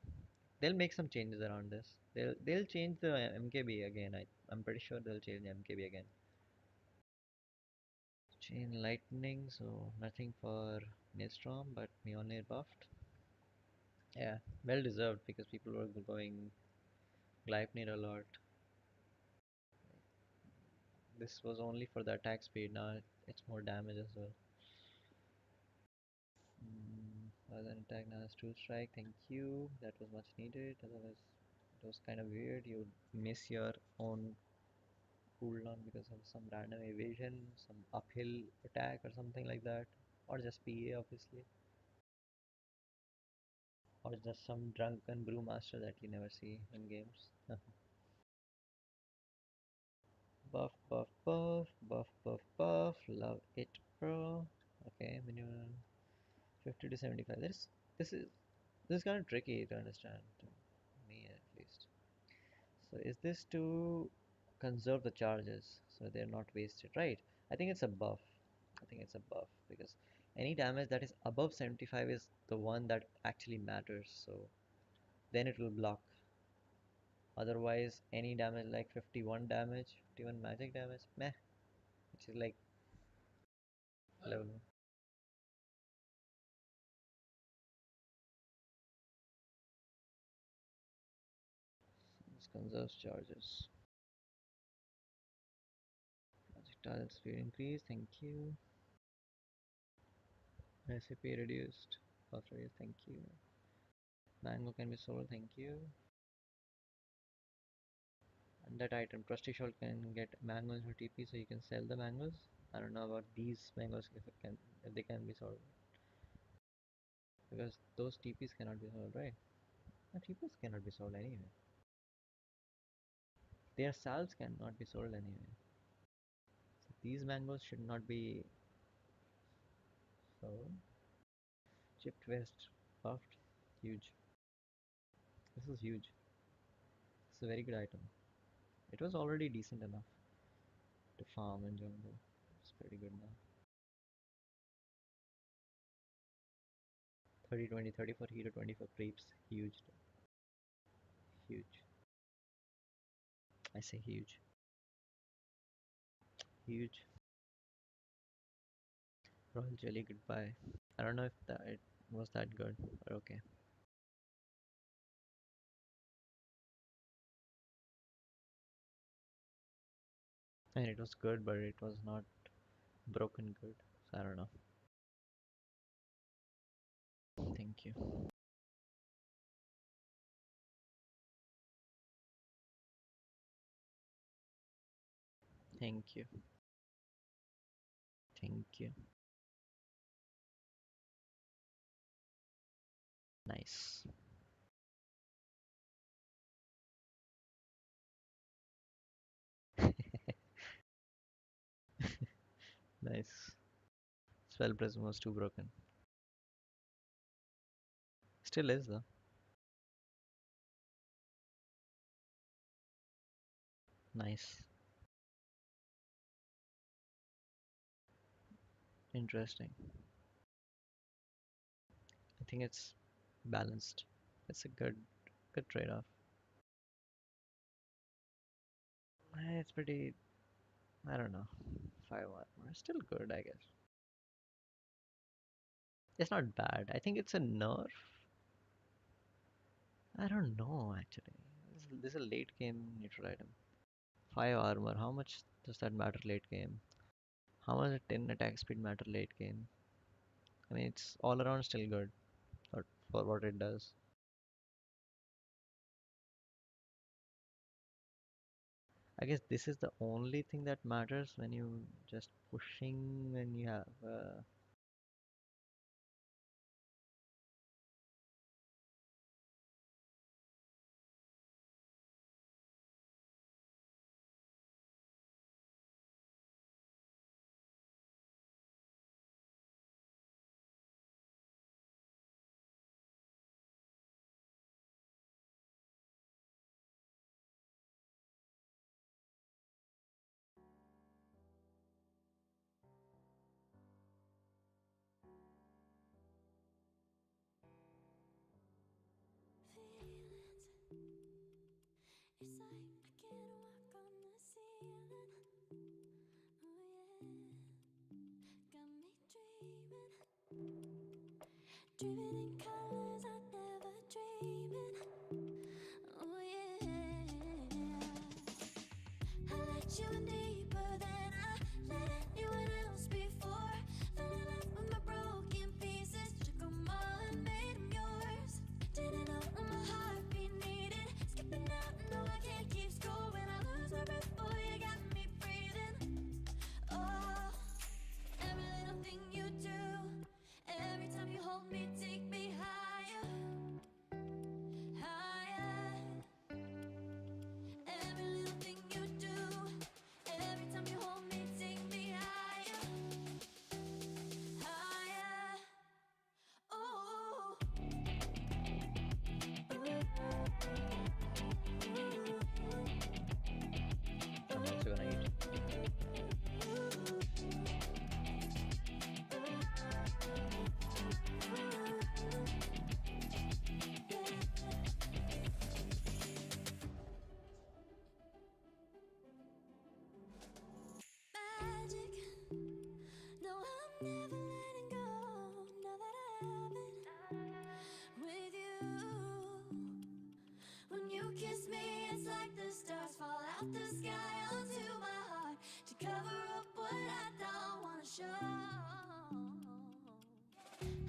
They'll make some changes around this. They'll change the MKB again. I'm pretty sure they'll change the MKB again. Chain lightning, so nothing for Nilstrom, but Mjolnir buffed. Yeah, well deserved because people were going Gleipnir a lot. This was only for the attack speed. Now it's more damage as well. Other than attack now has two strike. Thank you. That was much needed. Otherwise, it was kind of weird. You would miss your own cooldown because of some random evasion, some uphill attack or something like that, or just PA obviously, or just some drunken brewmaster that you never see in games. Buff, buff, buff, buff, buff, buff. Love it, bro. Okay, minimum 50 to 75. This is kind of tricky to understand to me at least. So is this to conserve the charges so they're not wasted, right? I think it's a buff. I think it's a buff because any damage that is above 75 is the one that actually matters. So then it will block. Otherwise, any damage like 51 damage, 51 magic damage, meh, which is like level. This conserves charges. Projectile speed increase, thank you. Recipe reduced. Cost reduced, thank you. Mango can be sold, thank you. And that item, Trusty Shot can get mangoes for TP, so you can sell the mangoes. I don't know about these mangoes if they can be sold because those TPs cannot be sold, right? No, TPs cannot be sold anyway. Their salves cannot be sold anyway. So these mangoes should not be sold. Chipped West buffed, huge. This is huge. It's a very good item. It was already decent enough to farm in jungle. It's pretty good now. 30, 20, 30 for hero, 20 for creeps. Huge. Huge. I say huge. Huge. Royal Jelly, goodbye. I don't know if that it was that good, but okay. I mean, it was good, but it was not broken good. So I don't know. Thank you. Thank you. Thank you. Nice. Nice. Spell Prism was too broken. Still is though. Nice. Interesting. I think it's balanced. It's a good trade-off. It's pretty, I don't know. 5 armor. Still good, I guess. It's not bad. I think it's a nerf. I don't know actually. This is a late game neutral item. 5 armor. How much does that matter late game? How much does 10 attack speed matter late game? I mean, it's all around still good for what it does. I guess this is the only thing that matters when you just pushing when you have. It's like I can't walk on the ceiling. Oh yeah, got me dreaming in colors I never dreamed. Oh yeah, I let you in deeper than I let anyone else before. Fell in love with my broken pieces, took 'em all and made 'em yours. Didn't know what my heartbeat needed. Skipping out, no I can't keep score. When I lose my breath, boy, you got me breathing. Oh, every little thing you do, every time you hold me, take me higher, higher. Every little thing you do, every time you hold me, take me higher, higher. Oh. I'm also gonna eat. Magic. No, I'm never letting go. Now that I have it with you. When you kiss me, it's like the stars fall out the sky onto my heart to cover up what I don't wanna show.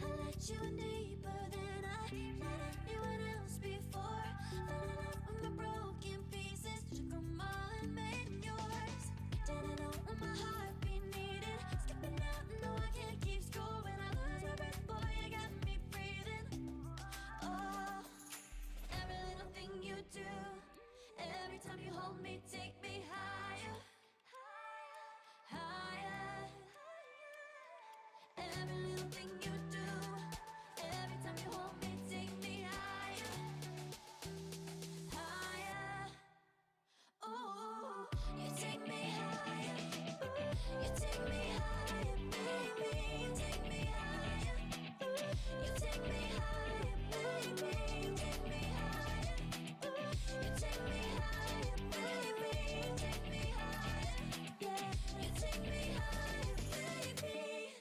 I let you in deeper than I let anyone else before. Fell in love with my broken pieces, took 'em all and made 'em yours. Didn't know what my heartbeat needed. Skipping out, no I can't keep score. When I lose my breath, boy, you got me breathing. Oh, every little thing you do, every time you hold me, take me higher, higher. Every little thing you do, every time you hold me, take me higher, higher. Oh, you take me higher, you take me higher, baby, you take me higher, you take me higher, baby, you take me higher, you take me higher, baby, you take me higher, yeah, you take me higher, baby.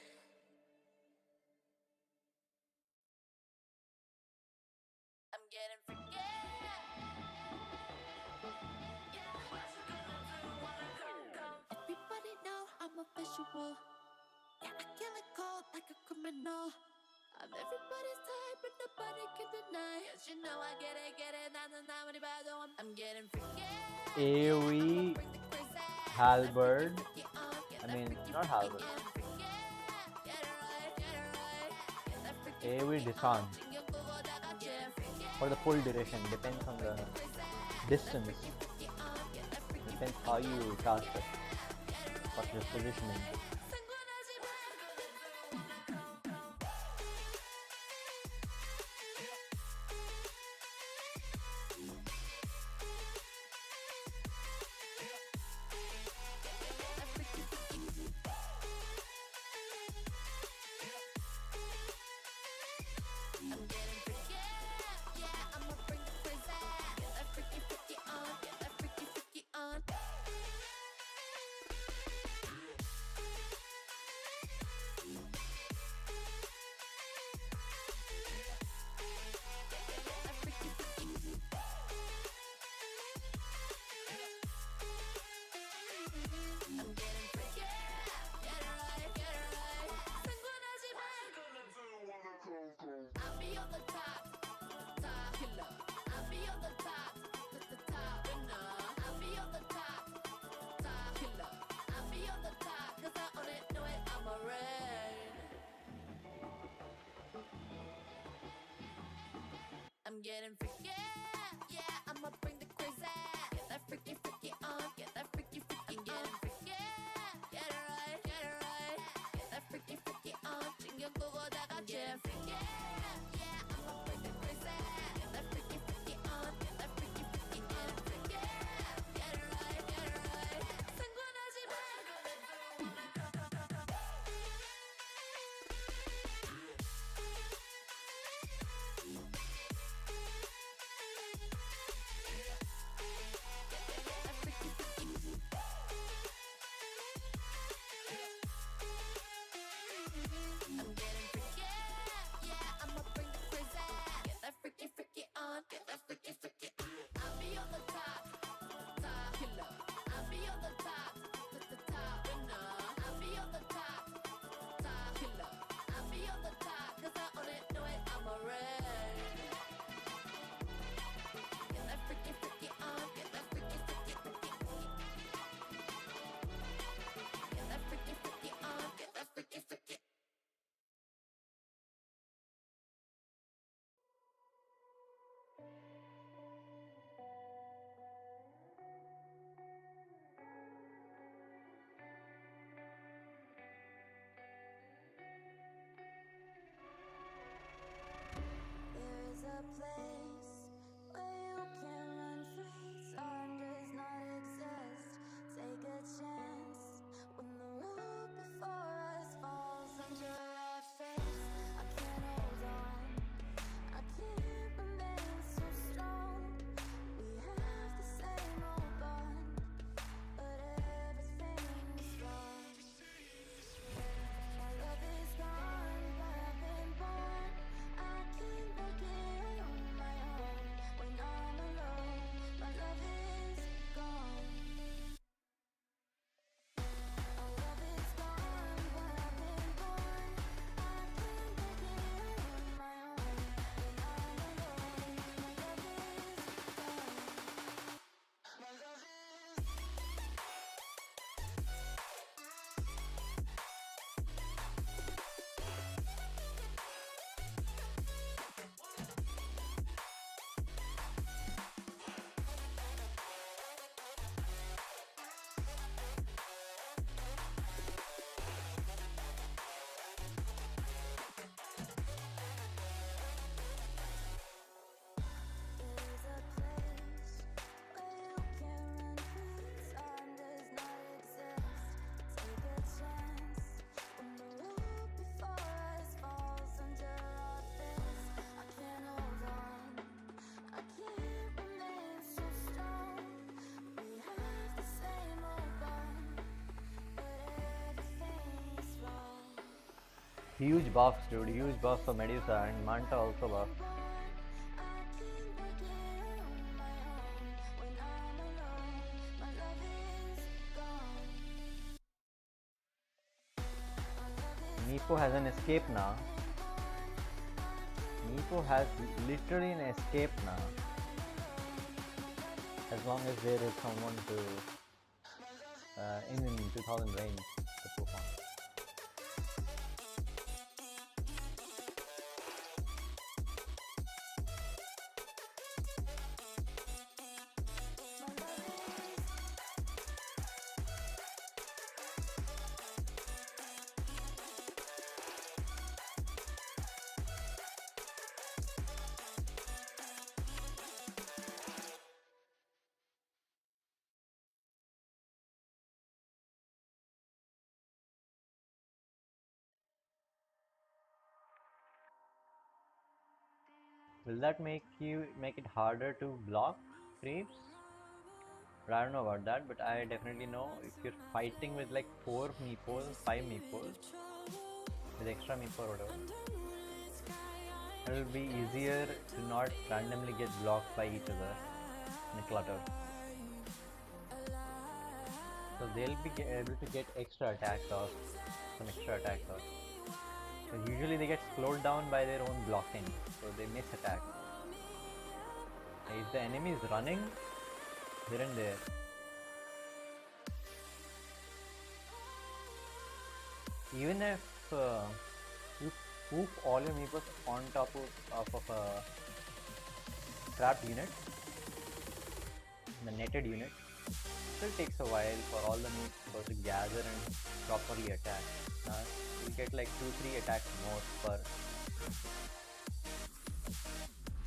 I'm getting forget. Everybody know I'm a visual. Yeah, I kill it cold like a criminal. I I'm everybody's type, but nobody can deny. Yes, you know I get it. I'm getting freaky. AoE Halberd. I mean, not Halberd. AoE disarm for the full duration. Depends on the distance. Depends how you cast it. What's your positioning. I'll be on the top killer. I'll be on the top winner. I'll be on the top killer. I'll be on the top 'cause I own it, know it, I'm a red. I'm getting freaky, yeah, I'ma bring the crazy. Get that freaky on, get that freaky I'm getting freaky, get it right, get that freaky on. 챙겨 보고 다 같이 freaky, yeah, I'ma bring the crazy. Get that freaky on, get that freaky getting freaky, get it right. 상관하지 마. I'm getting freaky, yeah, I'ma bring the crazy. Get that freaky on, get that freaky I'll be on the top killer. I'll be on the top winner. I'll be on the top killer. I'll be on the top 'cause I own it, know it, I'm a red. Get that freaky on, get that freaky Get that freaky on, get that freaky There is a place where you can run free. Time does not exist. Take a chance when the road before us falls under our face. I can't hold on. I can't remain so strong. We have the same old bond, but everything is wrong. My love is gone, but I've been born. I can't make it on my own when I'm alone. My love is gone. My love is gone, but I've been born. I can't make it on my own when I'm alone. My love is gone. My love is There's a place where you can run free. Time does not exist. Take a chance when the road before us falls under our face. I can't hold on. I can't remain so strong. We have the same old bond, but everything's wrong. Huge buffs, dude. Huge buffs for Medusa, and Manta also buff. I can't make it on my own when I'm alone. My love is gone. My love is Nepo has an escape now. Meepo has literally an escape now. As long as there is someone to in 2000 range to poop on. Will that make it harder to block creeps? But I don't know about that, but I definitely know if you're fighting with like 4 meeples, 5 meeples, with extra meeple or whatever, it will be easier to not randomly get blocked by each other in a clutter. So they'll be able to get extra attacks off, some extra attacks off. So usually they get slowed down by their own blocking, so they miss attack. If the enemy is running, they're in there. Even if you poof all your meeples on top of a trapped unit, the netted unit, still takes a while for all the meeples to gather and properly attack. You get like 2-3 attacks more per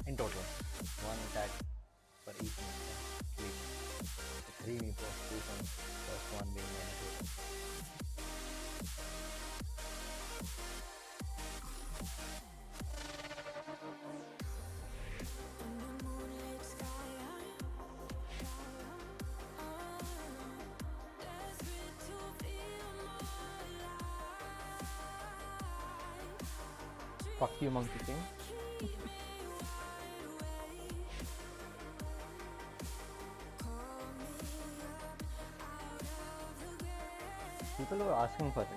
in total. 1 attack for each meeple. 3 meeples, 2 points, first one being negative. Fuck you, Monkey King. People were asking for it.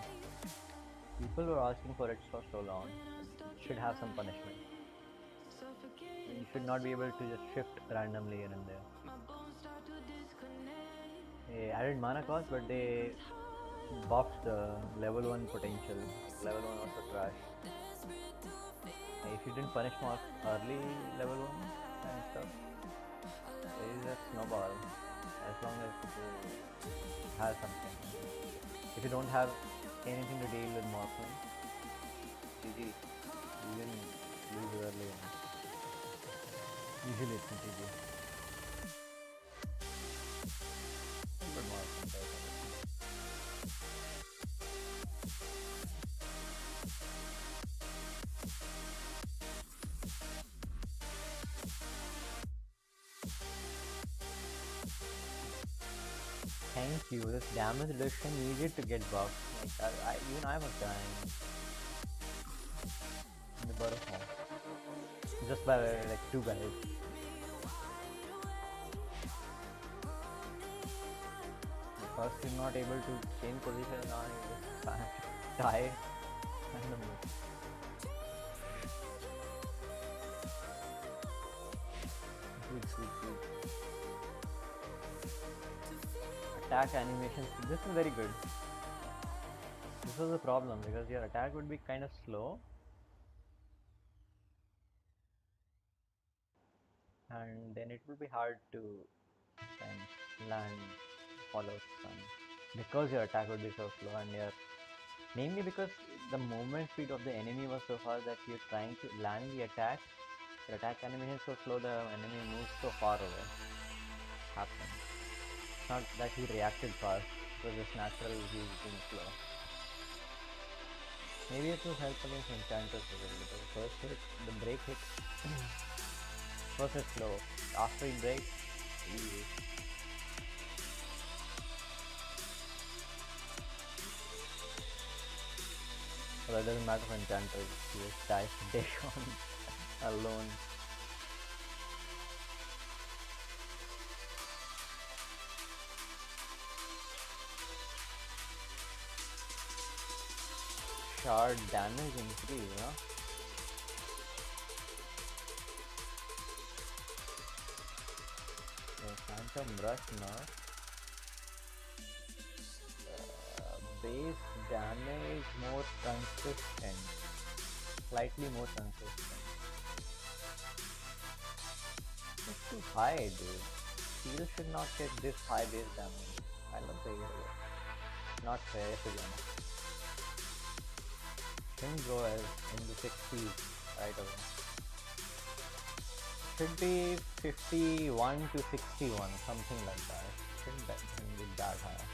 People were asking for it for so long. It should have some punishment. You should not be able to just shift randomly here and there. They added mana cost, but they buffed the level 1 potential. Level 1 also trash. If you didn't punish mark early level 1 and stuff, there is a snowball as long as you have something. If you don't have anything to deal with Morphling, GG, you can lose early on. Usually it's in GG. But Morphling does it. Thank you. This damage reduction needed to get buffed. Like even I was dying in the butterfly just by like 2 guys. First, you're not able to change position. Now you just die randomly. Sweet. Attack animations, this is very good. This was a problem because your attack would be kind of slow and then it would be hard to land follow stun because your attack would be so slow, and mainly because the movement speed of the enemy was so fast that you're trying to land the attack. Your attack animation is so slow, the enemy moves so far away. Happens. It's not that he reacted fast, it was just natural he was being slow. Maybe it will help against enchanters a little bit. First hit, the break hit. First it's slow. After he breaks, easy. So it doesn't matter for enchanters, he just dies to take on alone. Shard damage increase, huh? Phantom Rush nerf. Base damage more consistent. Slightly more consistent. It's too high, dude. Steel should not get this high base damage. I love the hero. Not fair to be honest. Shouldn't go as in the 60s right away. Should be 51 to 61, something like that. Shouldn't be that high.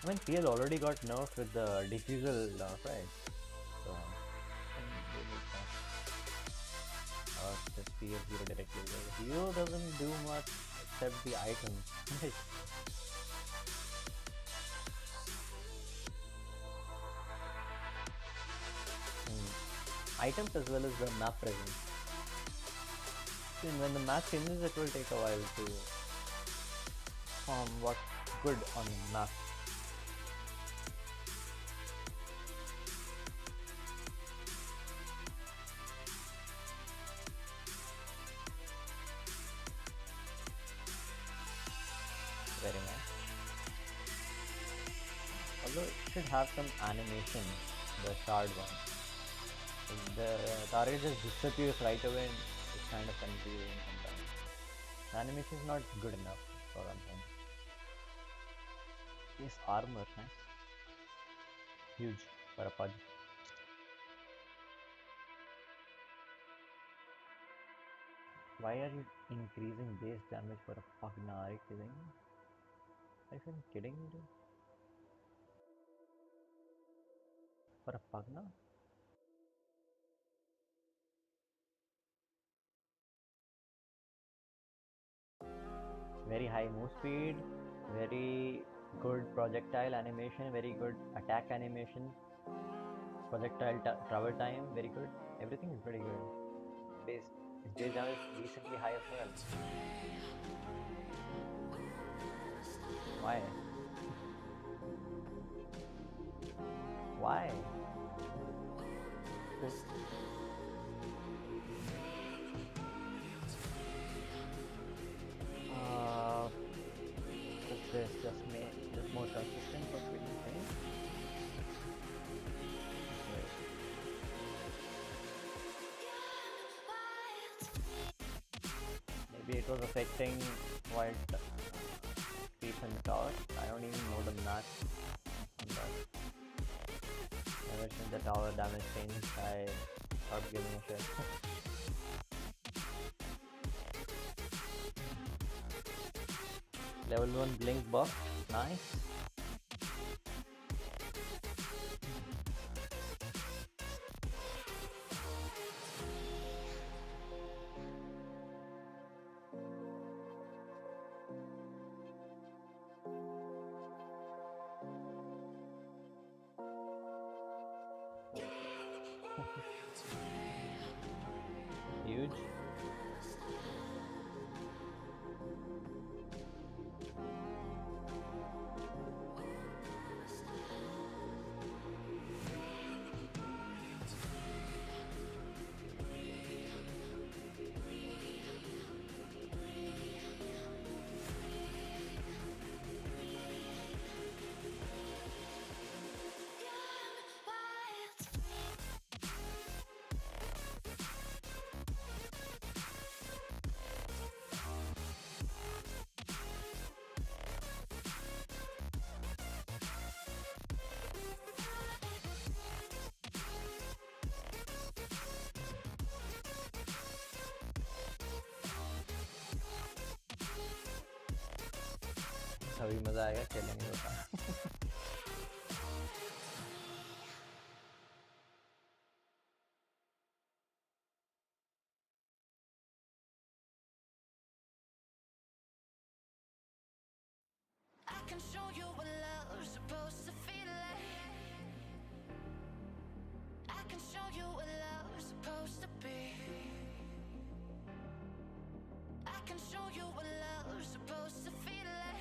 I mean, PL already got nerfed with the diffusal nerf, right? So, or just PL hero directly. The hero doesn't do much except the items. Items as well as the map presence. And when the map changes, it will take a while to form what's good on the map. Very nice. Although it should have some animation, the shard one. If the target just disappears right away, it's kind of confusing sometimes. The animation is not good enough for one thing. Yes, armor, nice. Huge for a pug. Why are you increasing base damage for a pug now? Are you kidding me? Are you even kidding me, dude? For a pug now? Very high move speed, very good projectile animation, very good attack animation, projectile travel time, very good. Everything is very good. His base damage is decently high as well. Why? Why? This just more consistent, what we can say. Maybe it was affecting wild creep and tower. I don't even know the math on that. Ever since the tower damage changed, I stopped giving a shit. Level 1 blink buff, nice. Huge. अभी मजा आएगा, खेलेंगे तो। I can show you what love's supposed to feel like. I can show you what love's supposed to be. I can show you what love's supposed to feel like.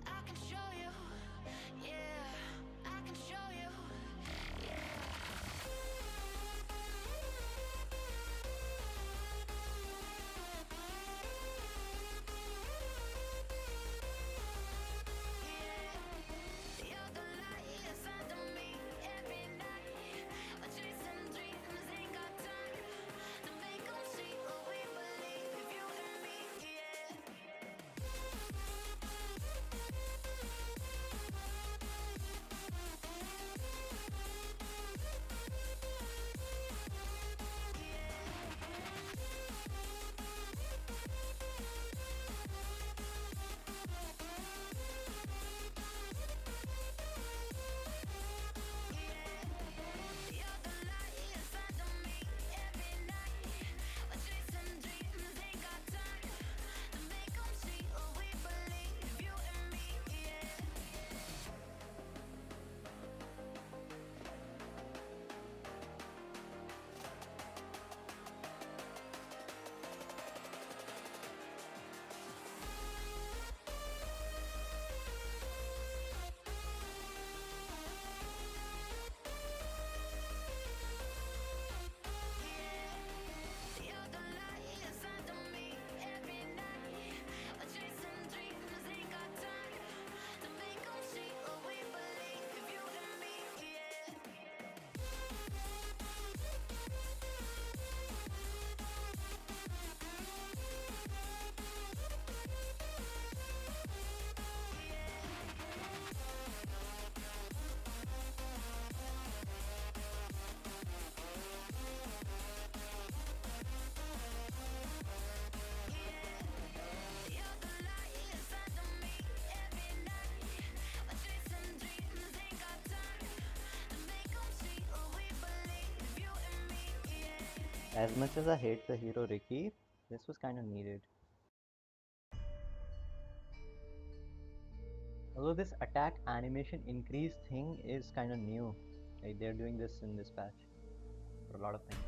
I can show you, yeah. I can show you, yeah. You're the light inside of me every night. We're chasing dreams, ain't got time to make 'em see what we believe. You and me, yeah. You're the light inside of me every night. We're chasing dreams, ain't got time to make 'em see what we believe. You and me, yeah. You're the light inside of me every night. We're chasing dreams, ain't got time to make 'em see what we believe. You and me, yeah. You're the light inside of me every night. We're chasing dreams, ain't got time to make 'em see what we believe. You and me, yeah. As much as I hate the hero Ricky, this was kind of needed. Although this attack animation increase thing is kind of new. Like they're doing this in this patch for a lot of things.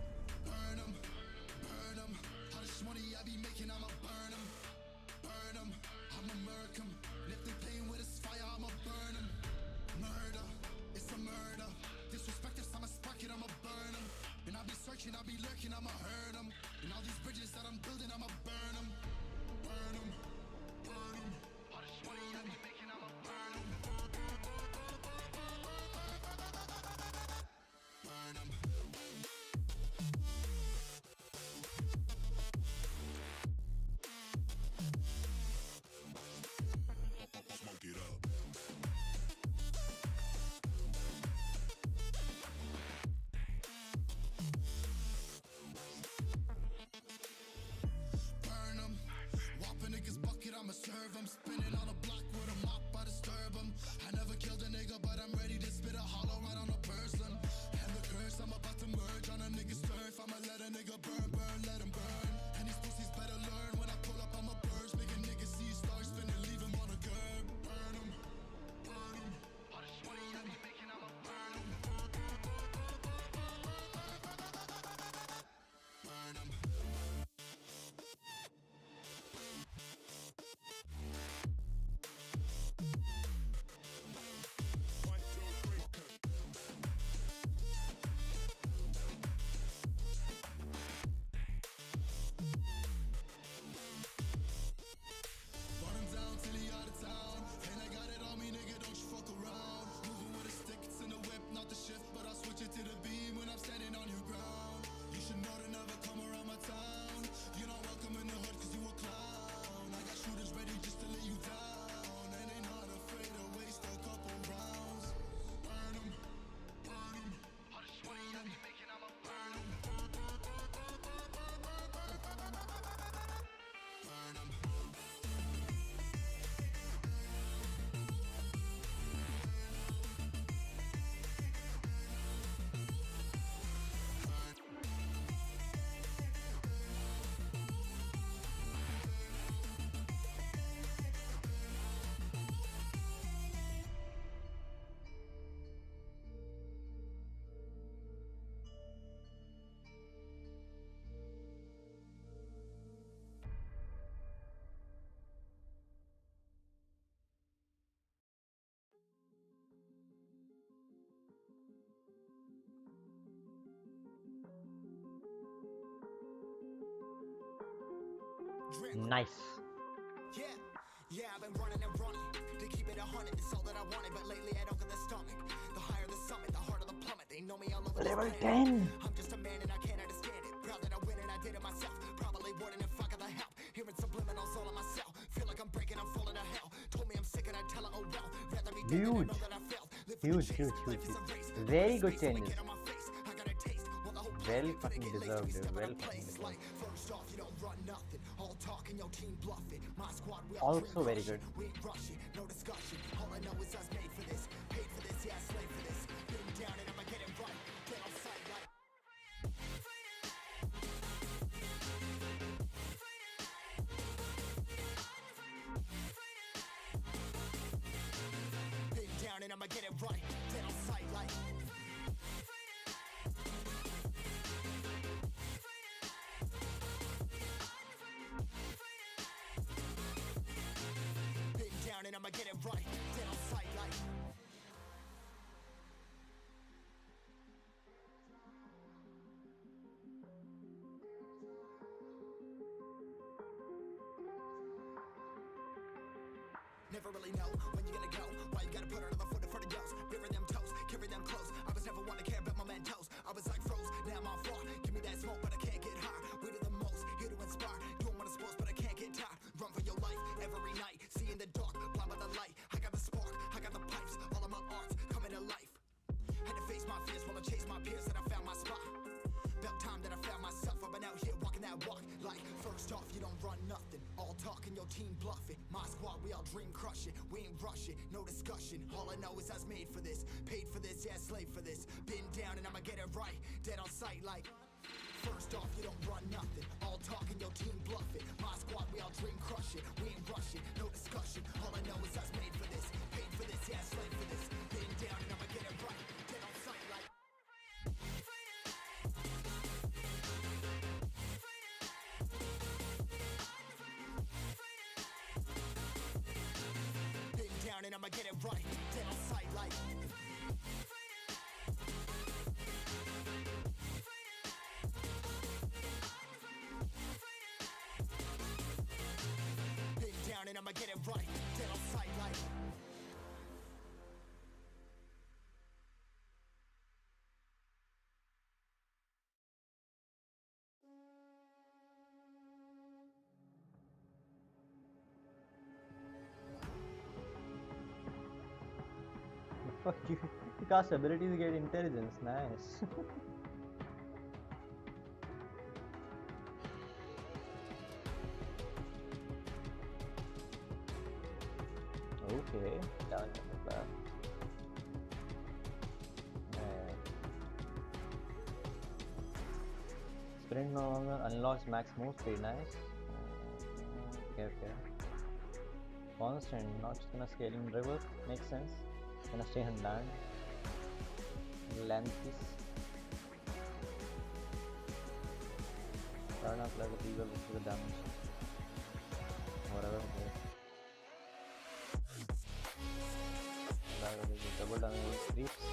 Nice. Yeah, I've been running and running to keep it 100. It's all that I wanted, but lately I don't get the stomach. The higher the summit, the harder the plummet. They know me all over Level this planet. 10. I'm just a man and I can't understand it. Proud that I win and I did it myself. Probably wouldn't if I got the help. Hearing subliminals all on myself. Feel like I'm breaking, I'm falling to hell. Told me I'm sick and I tell her, oh well. Rather be dead than Huge. know that I failed. Live for the Huge, chase. huge, Life huge, is a huge. race. Very good Face when we changes. get on my face. I got a taste. While the whole Well planet fucking get lazy, deserved, we dude. step Well out of fucking place. Like, deserved. first off, you don't run nothing. All talk and your team bluff it. My squad, we Also very good. we ain't rushing, no discussion. All I know is us made for this, paid for this, yeah, slave for this. Been down and I'ma get it right. Get on sight like. Been down and I'ma get it right. Get on sight like. Been down and I'ma get it right. Get on sight like. Never really know when you're gonna go. Why you gotta put another foot in front of yours? Bury them toes, carry them close. I was never one to care about my mentos. I was like froze, now I'm on far. Give me that smoke, but I can't get high. We do the most, here to inspire. Doing what I'm supposed, but I can't get tired. Run for your life every night. See in the dark, blind by the light. I got the spark, I got the pipes. All of my arts coming to life. Had to face my fears while I chase my peers, and I found my spot. About time that I found myself. I've been out here walking that walk. Like, first off, you don't run nothing. All talk and your team bluff it. My squad, we all dream crush it. We ain't rushing, no discussion. All I know is I was made for this. Paid for this, yeah, slave for this. Been down and I'ma get it right. Dead on sight like. First off, you don't run nothing. All talk and your team bluff it. My squad, we all dream crush it. We ain't rushing, no discussion. All I know is I was made for this. Paid for this, yeah, slave for this. Been down and I'ma get it right. Dead on sight like. Been down and I'ma get it right. Dead on sight like. Been down and I'ma get it right. Dead on sight like. Fuck you. You cast abilities to get intelligence. Nice. Okay, done with that. Sprint no longer unlocks max move speed. Nice. Okay. Constant, not just gonna scale in river. Makes sense. Gonna stay on land. Length is. Turn up like a eagle, which is the damage. Whatever it is. Double damage with creeps.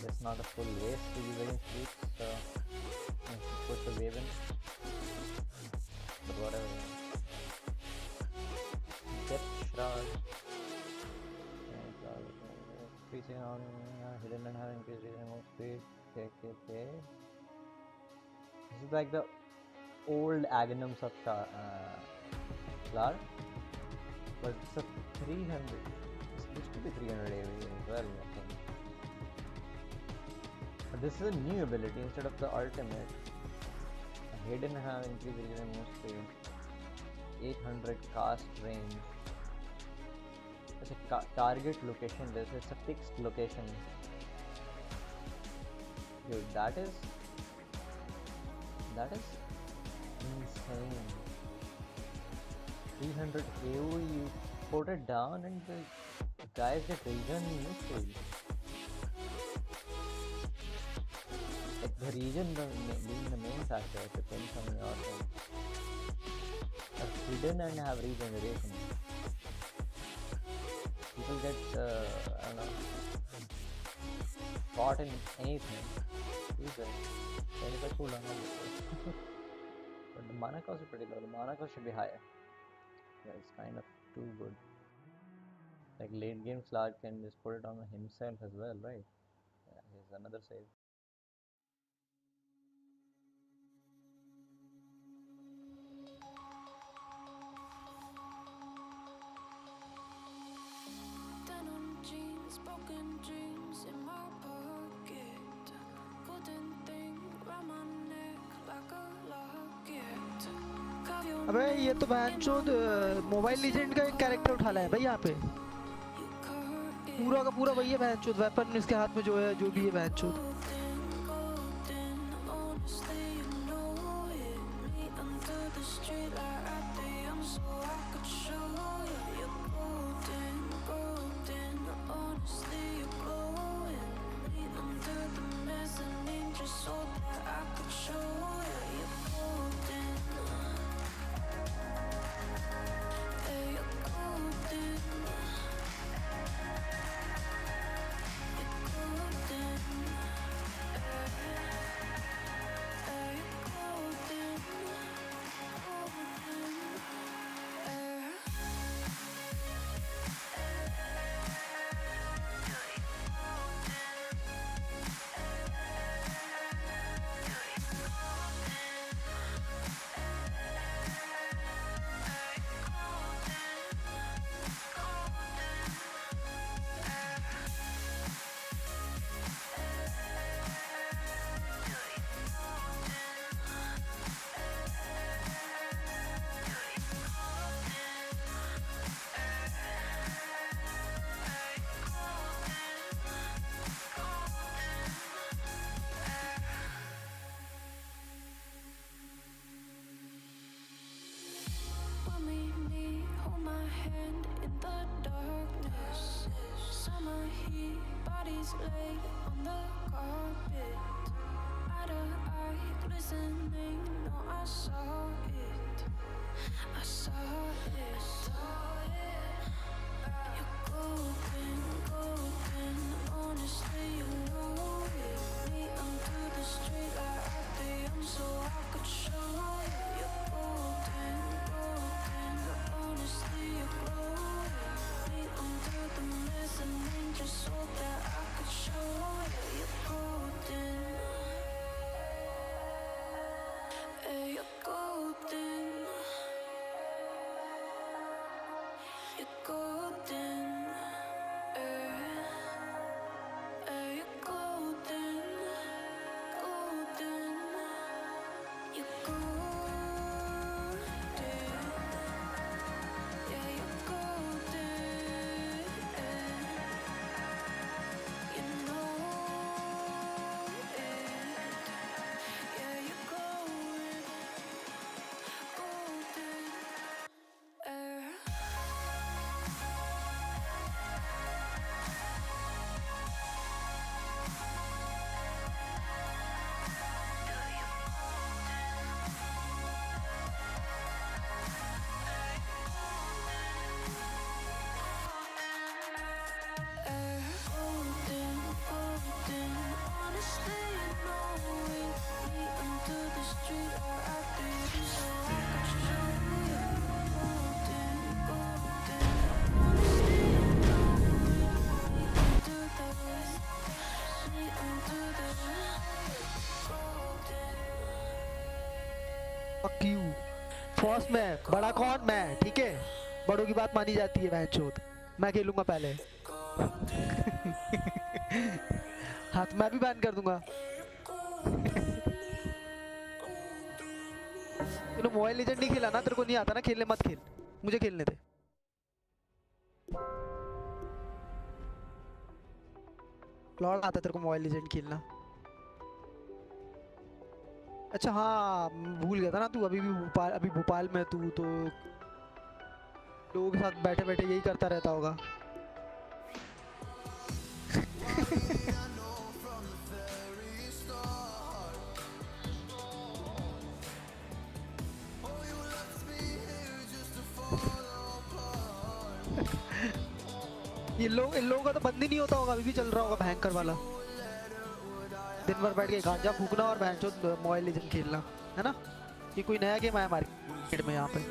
That's not a full waste to use against creeps, so I should put the wave in. But whatever. Depth shroud. Increasing on hidden and having increased reasonable speed. Okay. This is like the old Aghanims of Clark, but it's a 300. It's used to be 300 AV as well, I think. But this is a new ability instead of the ultimate. Hidden have increased reasonable move speed. 800 cast range. It's a target location. It's a fixed location. Dude, that is insane. 300 AoE, you put it down and the guys get region useful. Like the region being the main factor, it depends on your thing. Are hidden and have regeneration. People get, I don't know. caught in anything. Jesus. Then it's cool, but the mana cost is pretty low. The mana cost should be higher. Yeah, it's kind of too good. Like late game Slark can just put it on himself as well, right? Yeah, here's another save. Denim jeans, broken dreams in my pocket. Golden thing round my neck like a locket. Carve your अबे ये तो name बहनचोद in my mobile legend का एक character उठा लाया है भाई यहाँ पे you curve it. पूरा का पूरा वही है बहनचोद वेपन इसके हाथ में जो है जो भी है बहनचोद Golden, honestly, you know it. Me under the street light at the so I could show you. You're golden, golden, honestly, you're glowing. Me under the mezzanine just so that I could show you. You're golden. Yeah, you're golden. You're golden. When we meet, hold my hand in the darkness. Summer heat, bodies laid on the carpet. Eye to eye, glistening. No, I saw it. I saw it. You're golden, golden. Honestly, you know it. Me under the street light at the so I could show you. You're golden, golden. Honestly, you're glowing. Me under the mezzanine just so that I could show you. You're golden. Yeah, you're golden. You're golden. You're golden. Golden. You're golden. Yeah, you're golden. You know it. Yeah, you're glowing. Golden. Golden, golden, honestly, you know it. Me under the street or at the so I could show you. Golden, golden, honestly, you know it. Me under the golden. Fuck you first मैं बड़ा कौन मैं ठीक है बड़ों की बात मानी जाती है बहनचोद मैं खेलूंगा पहले हाथ मैं भी बैन कर दूंगा तूने मोबाइल लीजेंड नहीं खेला ना तेरे को नहीं आता ना खेलने मत खेल मुझे खेलने दे लॉर्ड आता तेरे को मोबाइल लीजेंड खेलना अच्छा हाँ भूल गया था ना तू अभी भोपाल में तू तो लोगों के साथ बैठे बैठे यही करता रहता होगा इन लोगों का तो बंद ही नहीं होता होगा अभी भी चल रहा होगा भयंकर वाला दिन भर बैठ के गांजा फूकना और भैंचोद मोबाइल लेजेंड खेलना, है ना? ये कोई नया गेम आया मार्केट में यहाँ पे?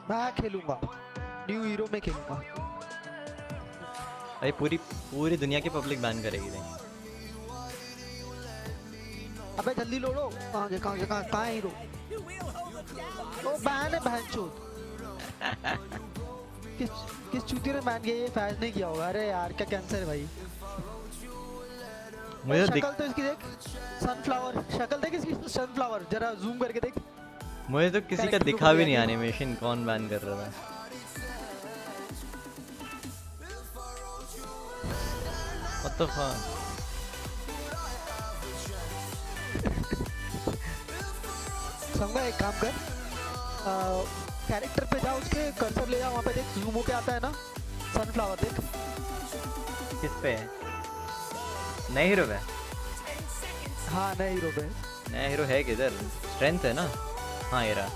मैं खेलूंगा, न्यू हीरो में खेलूंगा। भाई पूरी दुनिया की पब्लिक बैन करेगी नहीं। अबे जल्दी लो लो, कहाँ है हीरो? ओ बैन है भैंचोद। किस चूतिया ने बैन किया? ये फैज नहीं किया होगा। अरे यार क्या कैंसर है भाई। मुझे शक्ल तो इसकी देख, सनफ्लावर शक्ल देख इसकी, सनफ्लावर जरा जूम करके देख। मुझे तो किसी का दिखा भी नहीं एनिमेशन, कौन बैन कर रहा था। What the fuck? समझा, एक काम कर, कैरेक्टर पे जा, उसके कर्सर ले जा, वहाँ पे देख जूम होके आता है ना सनफ्लावर, देख। किस पे? नए हीरो पे? हाँ नए हीरो पे। नया हीरो है किधर? स्ट्रेंथ है ना? हाँ ये रहा।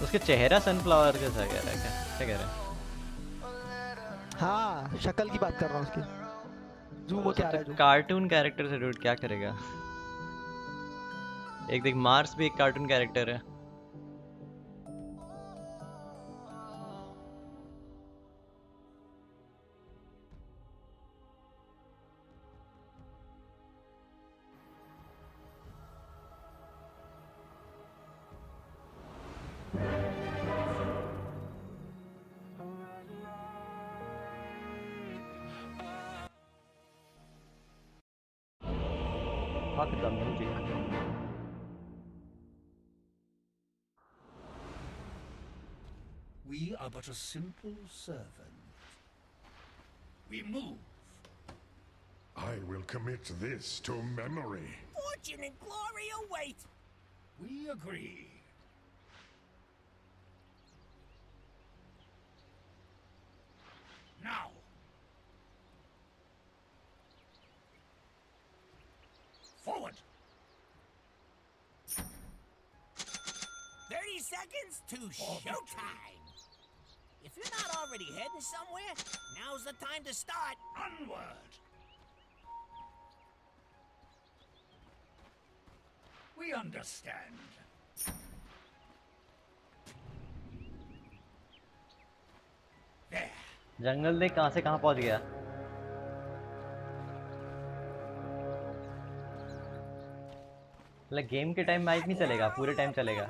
उसके चेहरा सनफ्लावर जैसा कह रहा है क्या कह रहा है? हाँ शक्ल की बात कर रहा हूँ उसकी, जूम होके आ रहा है जो। कार्टून कैरेक्टर से डूड क्या करेगा? एक देख, मार्स भी एक कार्टून कैरेक्टर है। Fuck the music. We are but a simple servant. We move. I will commit this to memory. Fortune and glory await! We agree. Now. Forward. 30 seconds to showtime! If you're not already heading somewhere, now's the time to start. Onward. We understand. There. जंगल देख कहाँ से कहाँ पहुँच गया। मतलब game के time mic नहीं चलेगा, पूरे टाइम चलेगा।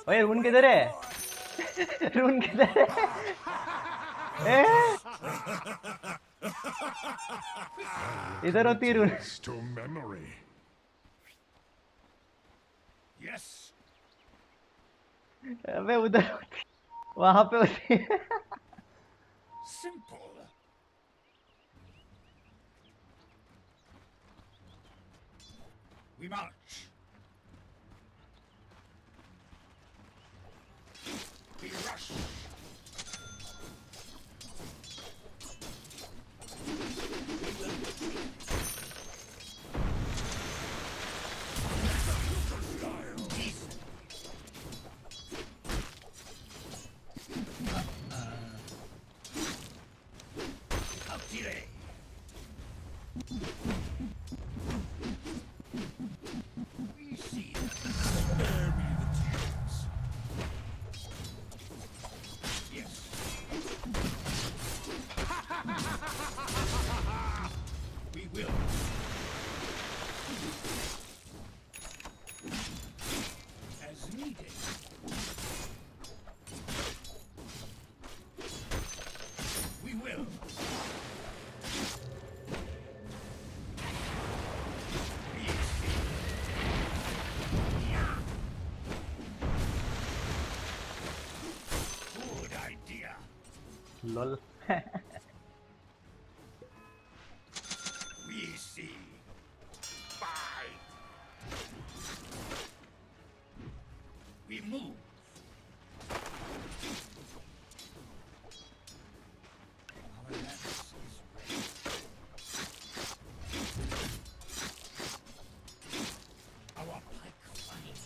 ओए रून किधर है? रून किधर है? इधर होती है रून। This to memory. Yes. अबे उधर होती, वहाँ पे होती है। Simple. We march. We rush. Outire. We see them. Spare me the tears. Yes. We will. As needed. We will. Lol. We see. Fight. We move. Our lance is ready. Our pike flies.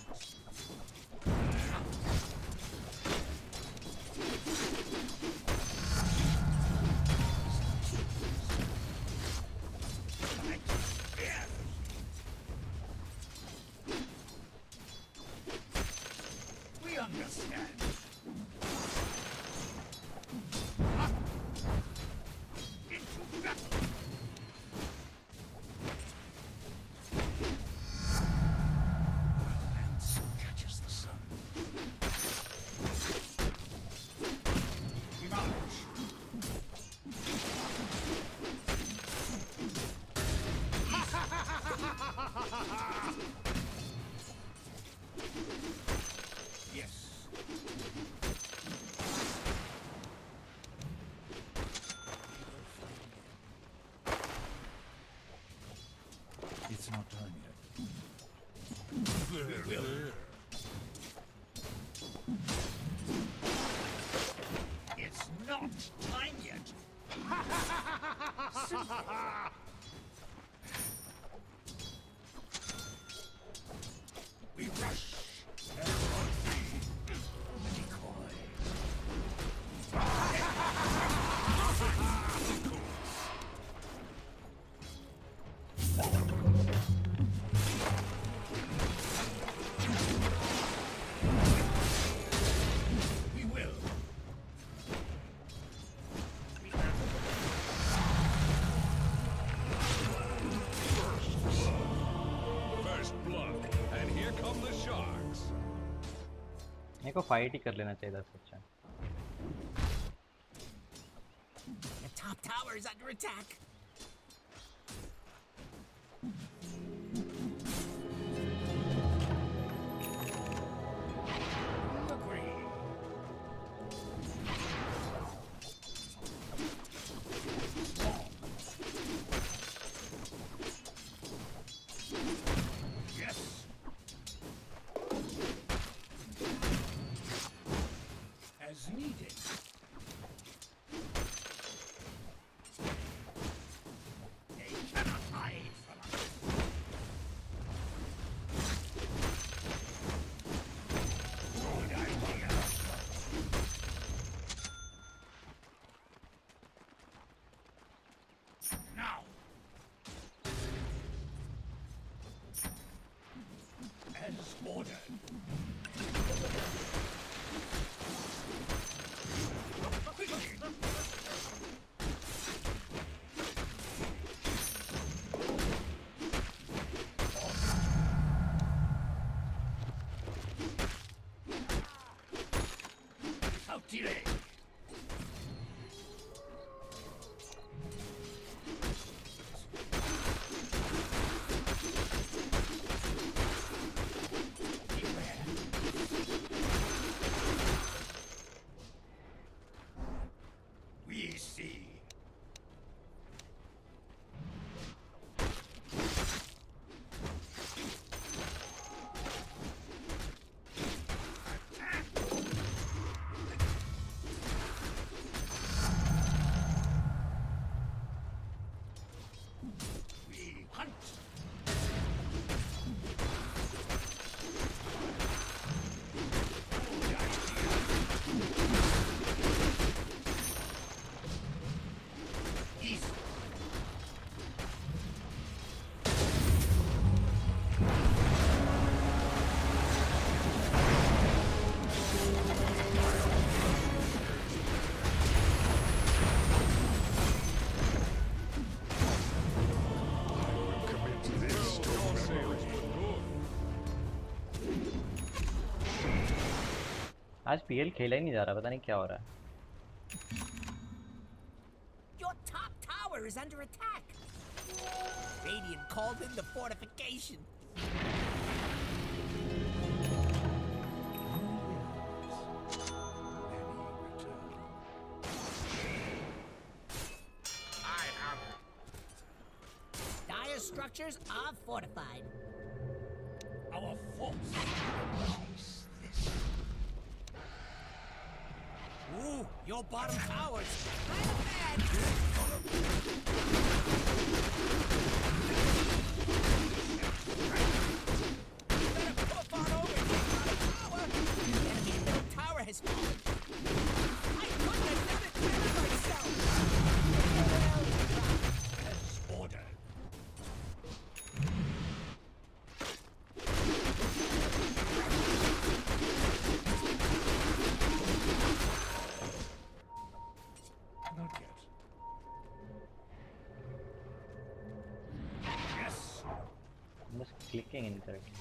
We understand. Into battle. Our lance catches the sun. We march. Yes. It's not done yet. We will. It's not time yet. We rush. The decoy. We will. First blood, and here come the sharks. मेरे को fight ही कर लेना चाहिए था अच्छा. The top tower is under attack. Agree. Yes. As needed. They cannot hide from us. Good idea. Now. As ordered. Quickly. Without delay. Beware. We see. Attack! We hunt. Good idea. East. Commit this to Your sailors memory. were good. आज PL खेला ही नहीं जा रहा, पता नहीं क्या हो रहा है. Your top tower is under attack. Radiant called in the fortification. Many return. Radiant's structures are fortified. Our force. Ooh, your bottom tower's kind of bad. Better poof on over to your bottom tower. The enemy's middle tower has fallen. I couldn't have done it better myself. As ordered. Not yet. Yes. I'm just clicking incorrectly.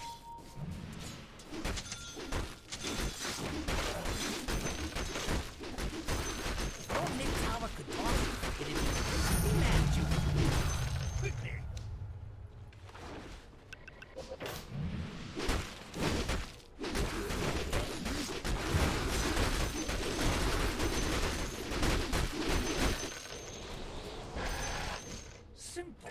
Your mid tower could talk. It'd be pretty mad at you. Quickly. Simple.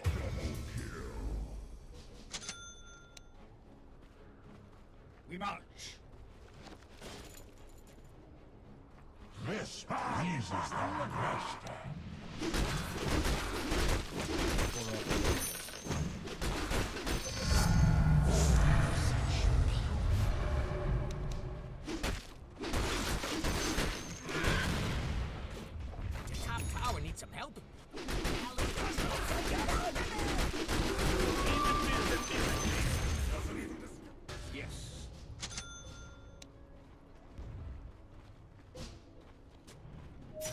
We march. This pleases the master. Your top tower needs some help. Yes.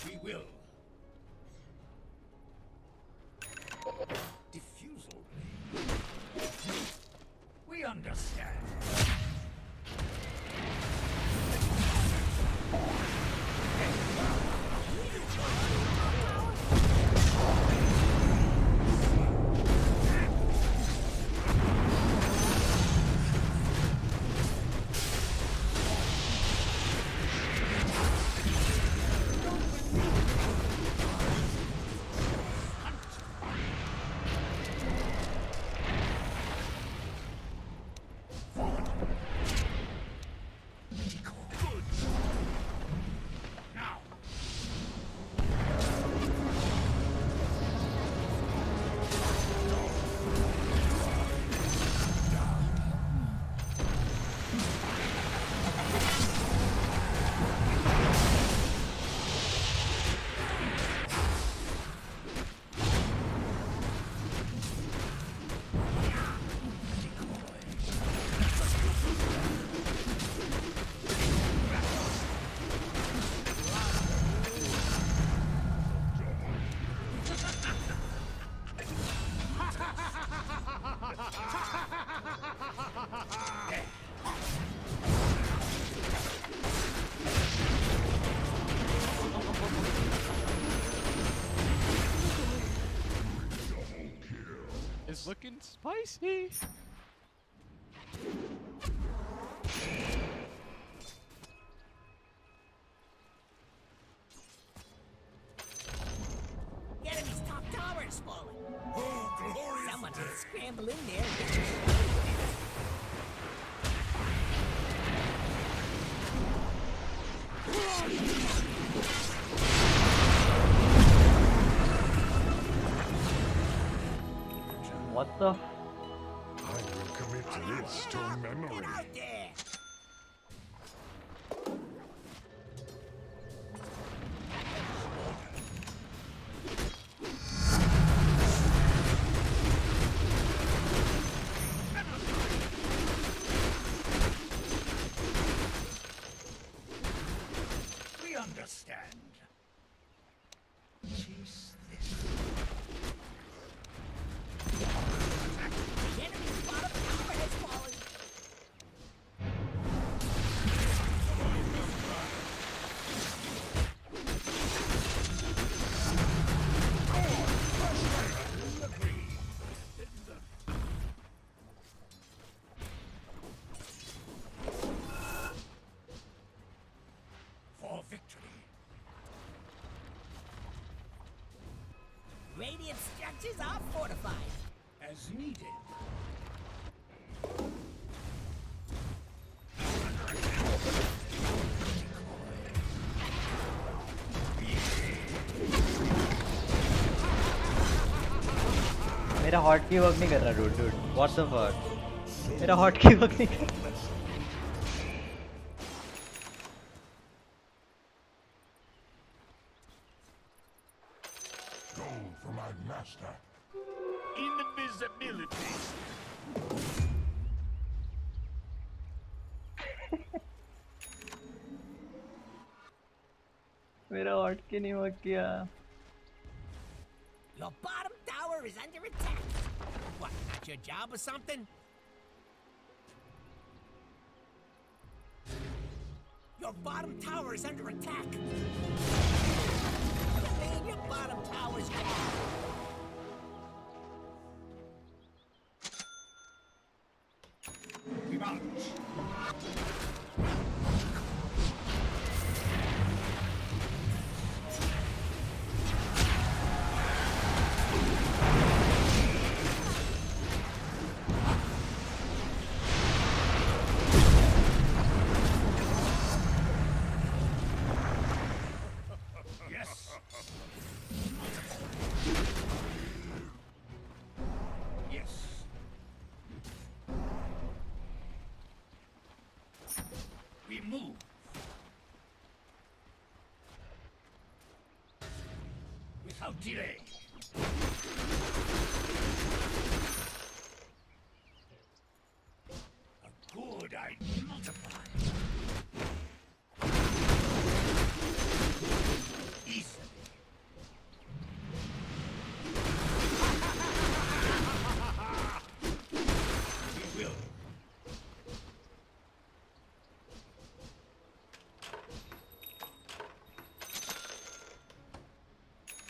We will. Diffusal. We understand. Now. It's looking spicy. The enemy's top tower is falling. Oh, glorious Someone day. should scramble in there and get your What the? I will commit this to memory. Get out there! We understand. Chase this. The enemy's bottom tower has fallen. For victory. Radiant structures are fortified. As As needed. मेरा hotkey work नहीं कर रहा dude. What the fuck? मेरा hotkey work नहीं कर रहा. Gold for my master. Invisibility. मेरा hotkey नहीं वर्क किया. Your bottom tower is under attack. What, not your job or something? Your bottom tower is under attack. What do you mean your bottom tower's down? We march. Yes. Yes. We move. Without delay. A good I multiply. Easily. We will.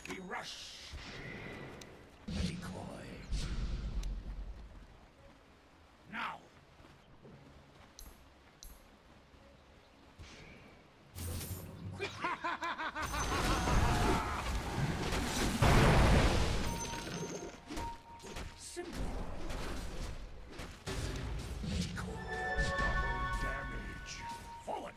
We rush. A decoy. Now. Simple. Decoy. Damage. Forward.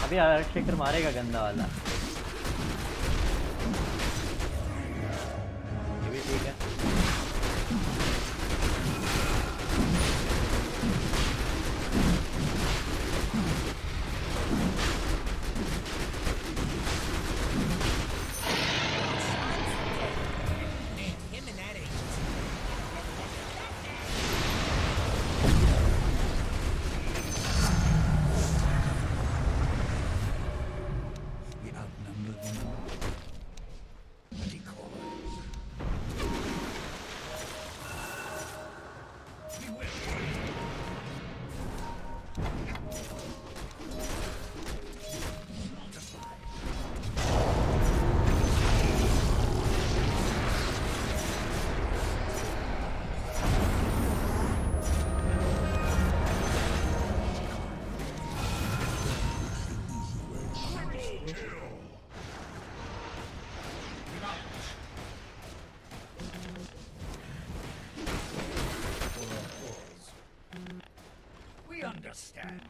अभी आरक्षेत्र मारेगा गंदा वाला. ये भी ठीक है. Man, him and that ain't. We outnumber them all. A decoy. We will. Multiply. We march. For our cause. We understand.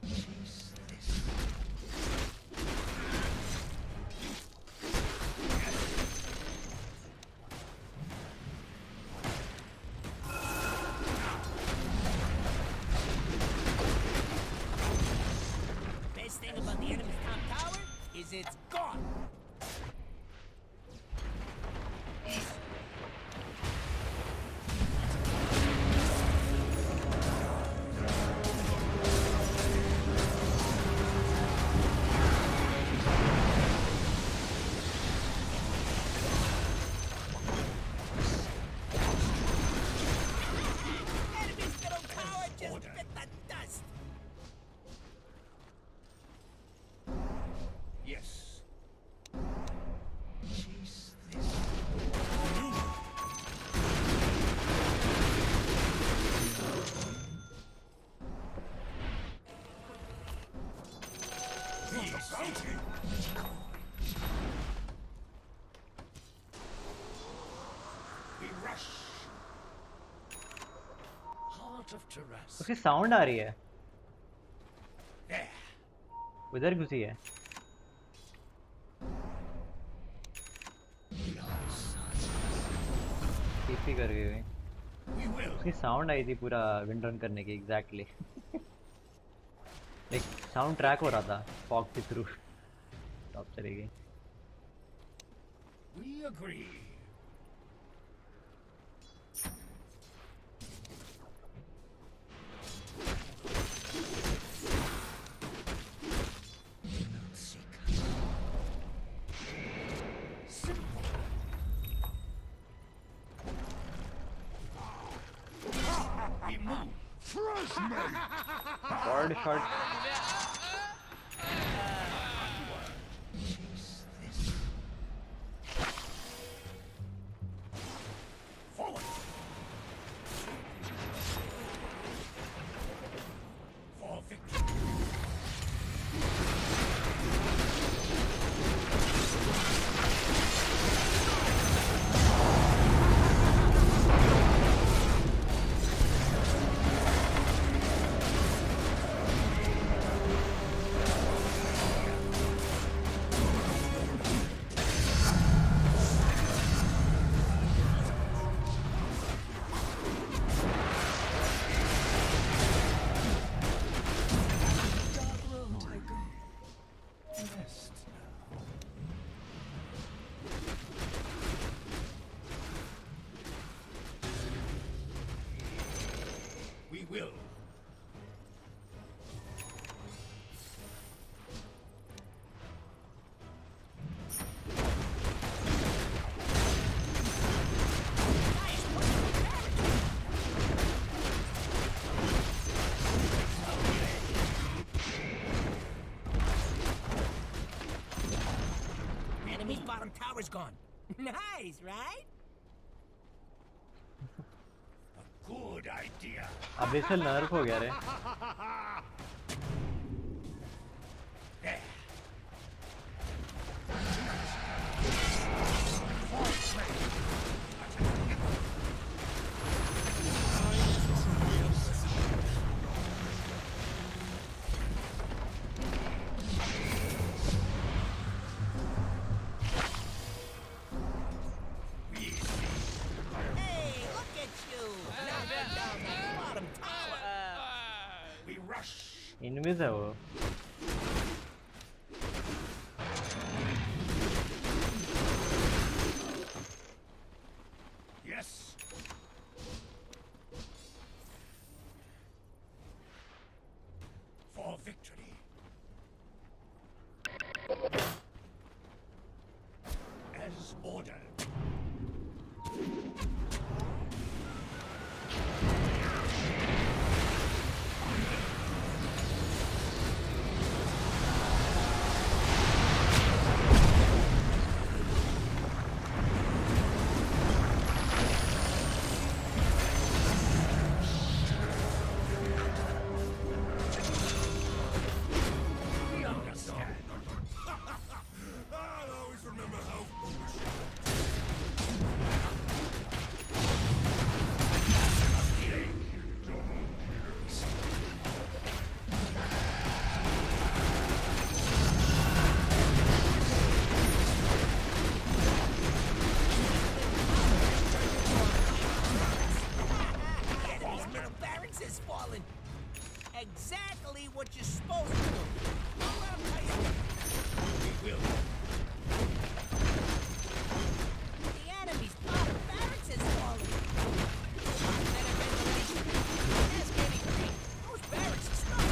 Chase this. Best thing about the enemy's top tower is it's gone. Enemy's middle tower just bit the dust. Yes. We rush. Heart of Taras. उसकी sound आ रही है, There. उधर घुसी है। TP कर गई हुई। We will. उसकी साउंड आई थी पूरा विंड रन करने की एग्जैक्टली। एक साउंड ट्रैक हो रहा था फॉग के थ्रू। टॉप चली गई। We agree. Simple. We move. Fresh meat! Word shot. Chase this. Forward. For victory. Rest now. We will. Enemy's bottom tower's gone. Nice, right? Good idea. अब इससे नर्फ हो गया रे। There. Hey, look at you! Knocking down that bottom tower. We rush. इनविज है वो। Yes. For victory. As ordered. We understand. I'll always remember how The enemy's middle barracks has fallen. Exactly what you're supposed to do. Don't let 'em tell you. We will. The enemy's bottom barracks has fallen. Better ventilation. That's getting green. Those barracks are stuck.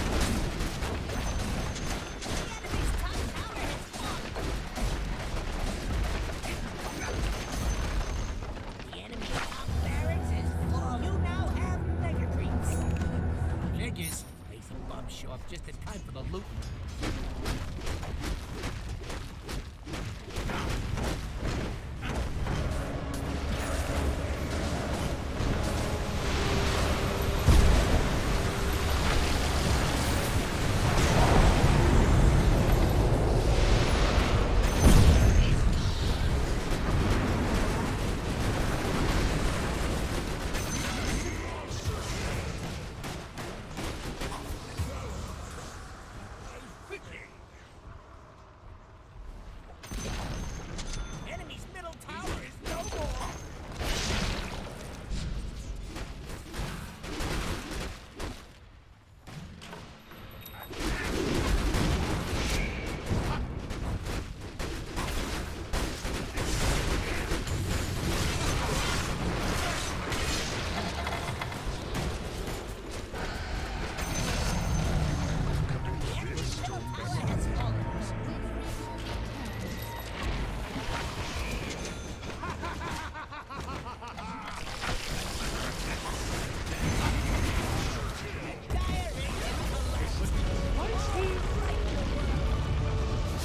The enemy's top tower has fallen. The enemy's top barracks is full. You now have mega creeps. Figures. Lazy bum show up just in time for the loot.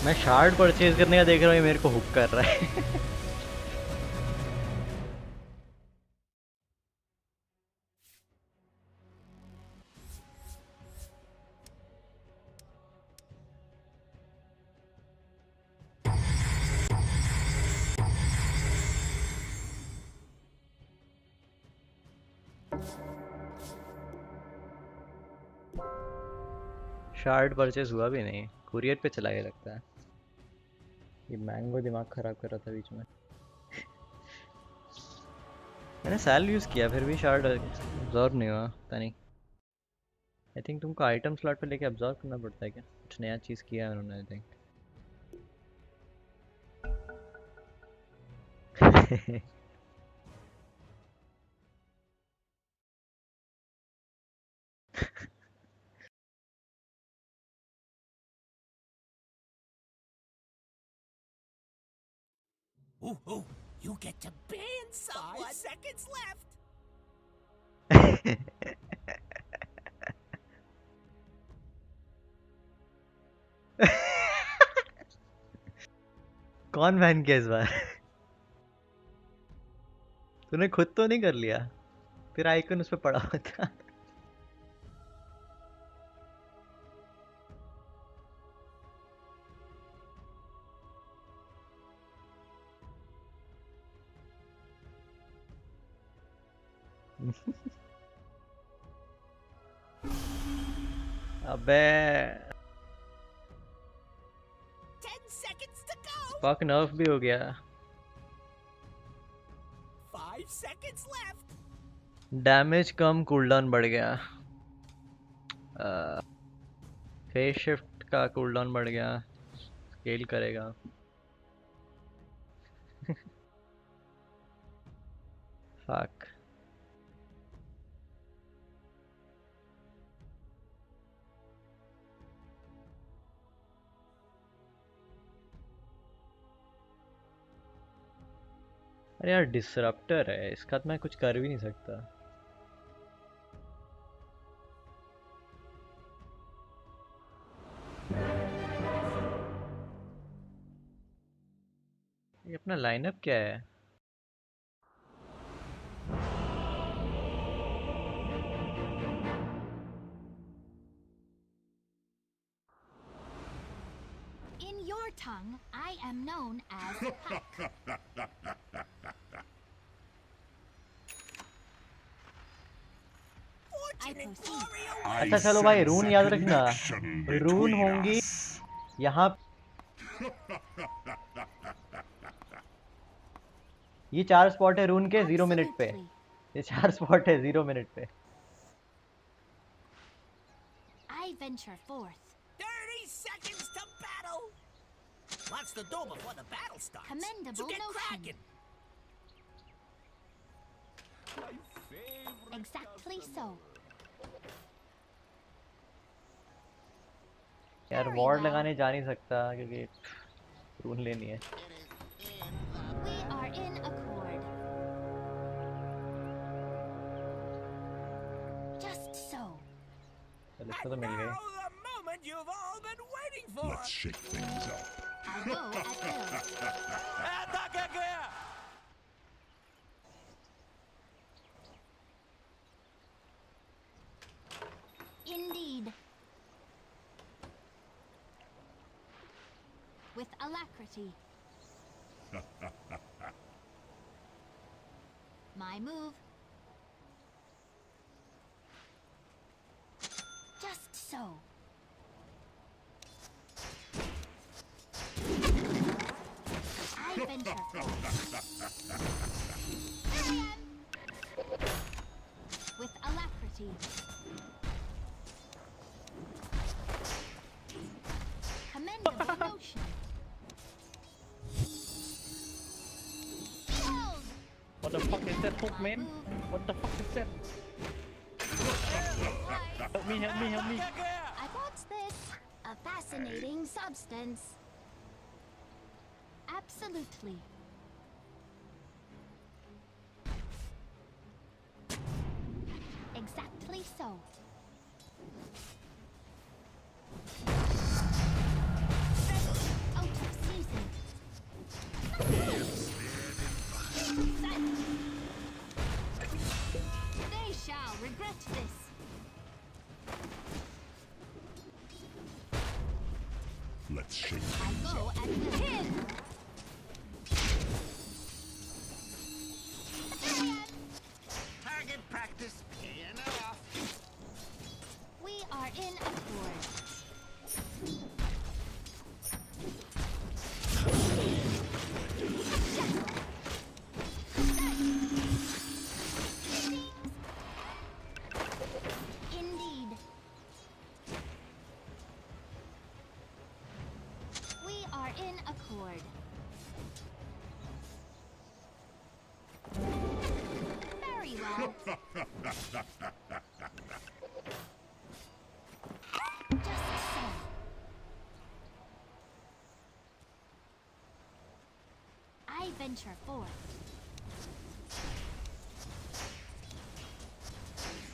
मैं shard purchase करने का देख रहा हूँ, ये मेरे को hook कर रहा है। शार्ड परचेज हुआ भी नहीं, कुरियर पे चला गया लगता है। ये मैंगो दिमाग खराब कर रहा था बीच में। मैंने सैल यूज किया फिर भी शार्ड अब्जॉर्ब नहीं हुआ, पता नहीं। आई थिंक तुमको आइटम स्लॉट पे लेके अब्जॉर्ब करना पड़ता है क्या? कुछ नया चीज किया है उन्होंने, I think. Ooh, you get to ban someone. 5 seconds left. कौन बैन किया इस बार? तूने खुद तो नहीं कर लिया? तेरा आइकन उस पे पड़ा हुआ था। अबे 10 seconds to go. पक नर्फ भी हो गया। 5 seconds left. डैमेज कम, कूलडाउन बढ़ गया। फेस शिफ्ट का कूलडाउन बढ़ गया, स्केल करेगा। फक। अरे यार डिसरप्टर है, इसका तो मैं कुछ कर भी नहीं सकता। ये अपना लाइनअप क्या है? In your tongue, I am known as Puck. I proceed. अच्छा चलो भाई, रून याद रखना। रून होंगी यहाँ। ये 4 स्पॉट है रून के 0 मिनट पे। ये 4 स्पॉट है 0 मिनट पे। I venture forth. 30 seconds to battle. Lots to do before the battle starts. Commendable So get notion. cracking. Exactly so. यार वॉर्ड लगाने जा नहीं सकता क्योंकि रून लेनी है। We are in accord. Just so. चल इसको तो मिल गई। Now the moment you've all been waiting for. Let's shake things up. I go at will. Ataque aqui. Indeed. With alacrity. My move. Just so. I venture forth. Here I am. With alacrity. Commendable notion. Behold, What the fuck is that hook, man? What the fuck is that? Help me, help me, help me. what's this? A fascinating substance. Absolutely. Exactly so. Let's shake I things go up. at will. Target practice paying off. We are in accord. Indeed. We are in accord. Very well. Just so. I venture forth.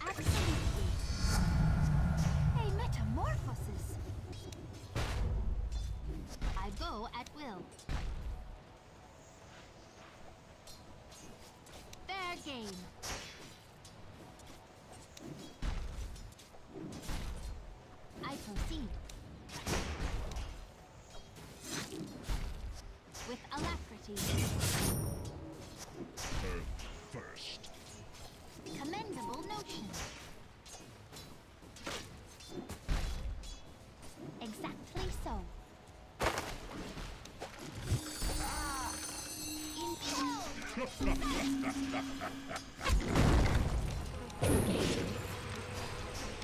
Absolutely. A metamorphosis. I go at will. Fair game. I proceed. With alacrity. Earth first. Commendable notion. Exactly so.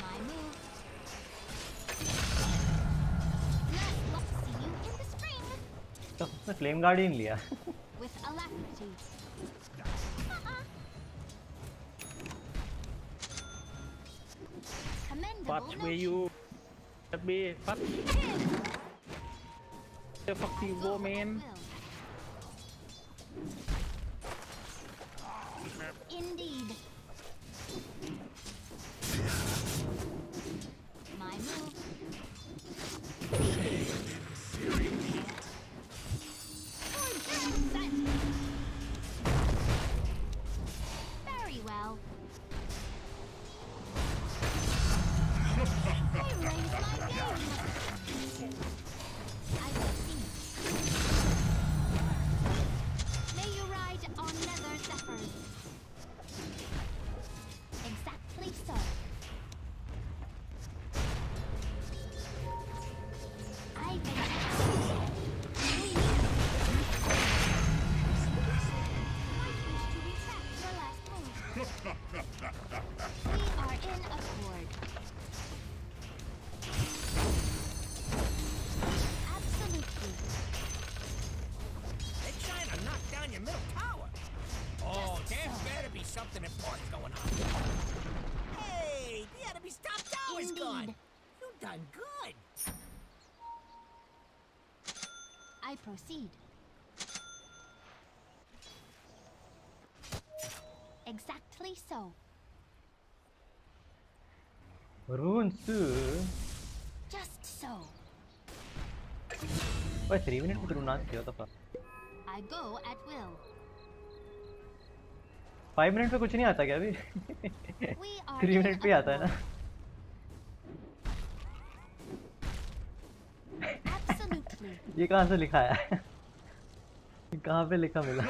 My move. See you in the spring. तो उसने flame guardian लिया. With alacrity. Commendable But where notion. you be fuck the fuck you go, man. Indeed. My move. Very well. I raise my game. I proceed. May you ride on nether zephyrs. Exactly so. I venture. We need wish to retract your last move. We are in accord. Absolutely. They're trying to knock down your middle tower. Oh, there better be something important going on. Hey, the enemy's top tower's gone. Indeed. You done good. I proceed. Exactly so. Runes. Just so. Why 3 minutes with rune किया था फा? I go at will. 5 minutes में कुछ नहीं आता क्या अभी? We are 3 in minutes पे आता है ना? accord. Absolutely. ये कहाँ से लिखा है? ये कहाँ पे लिखा मिला?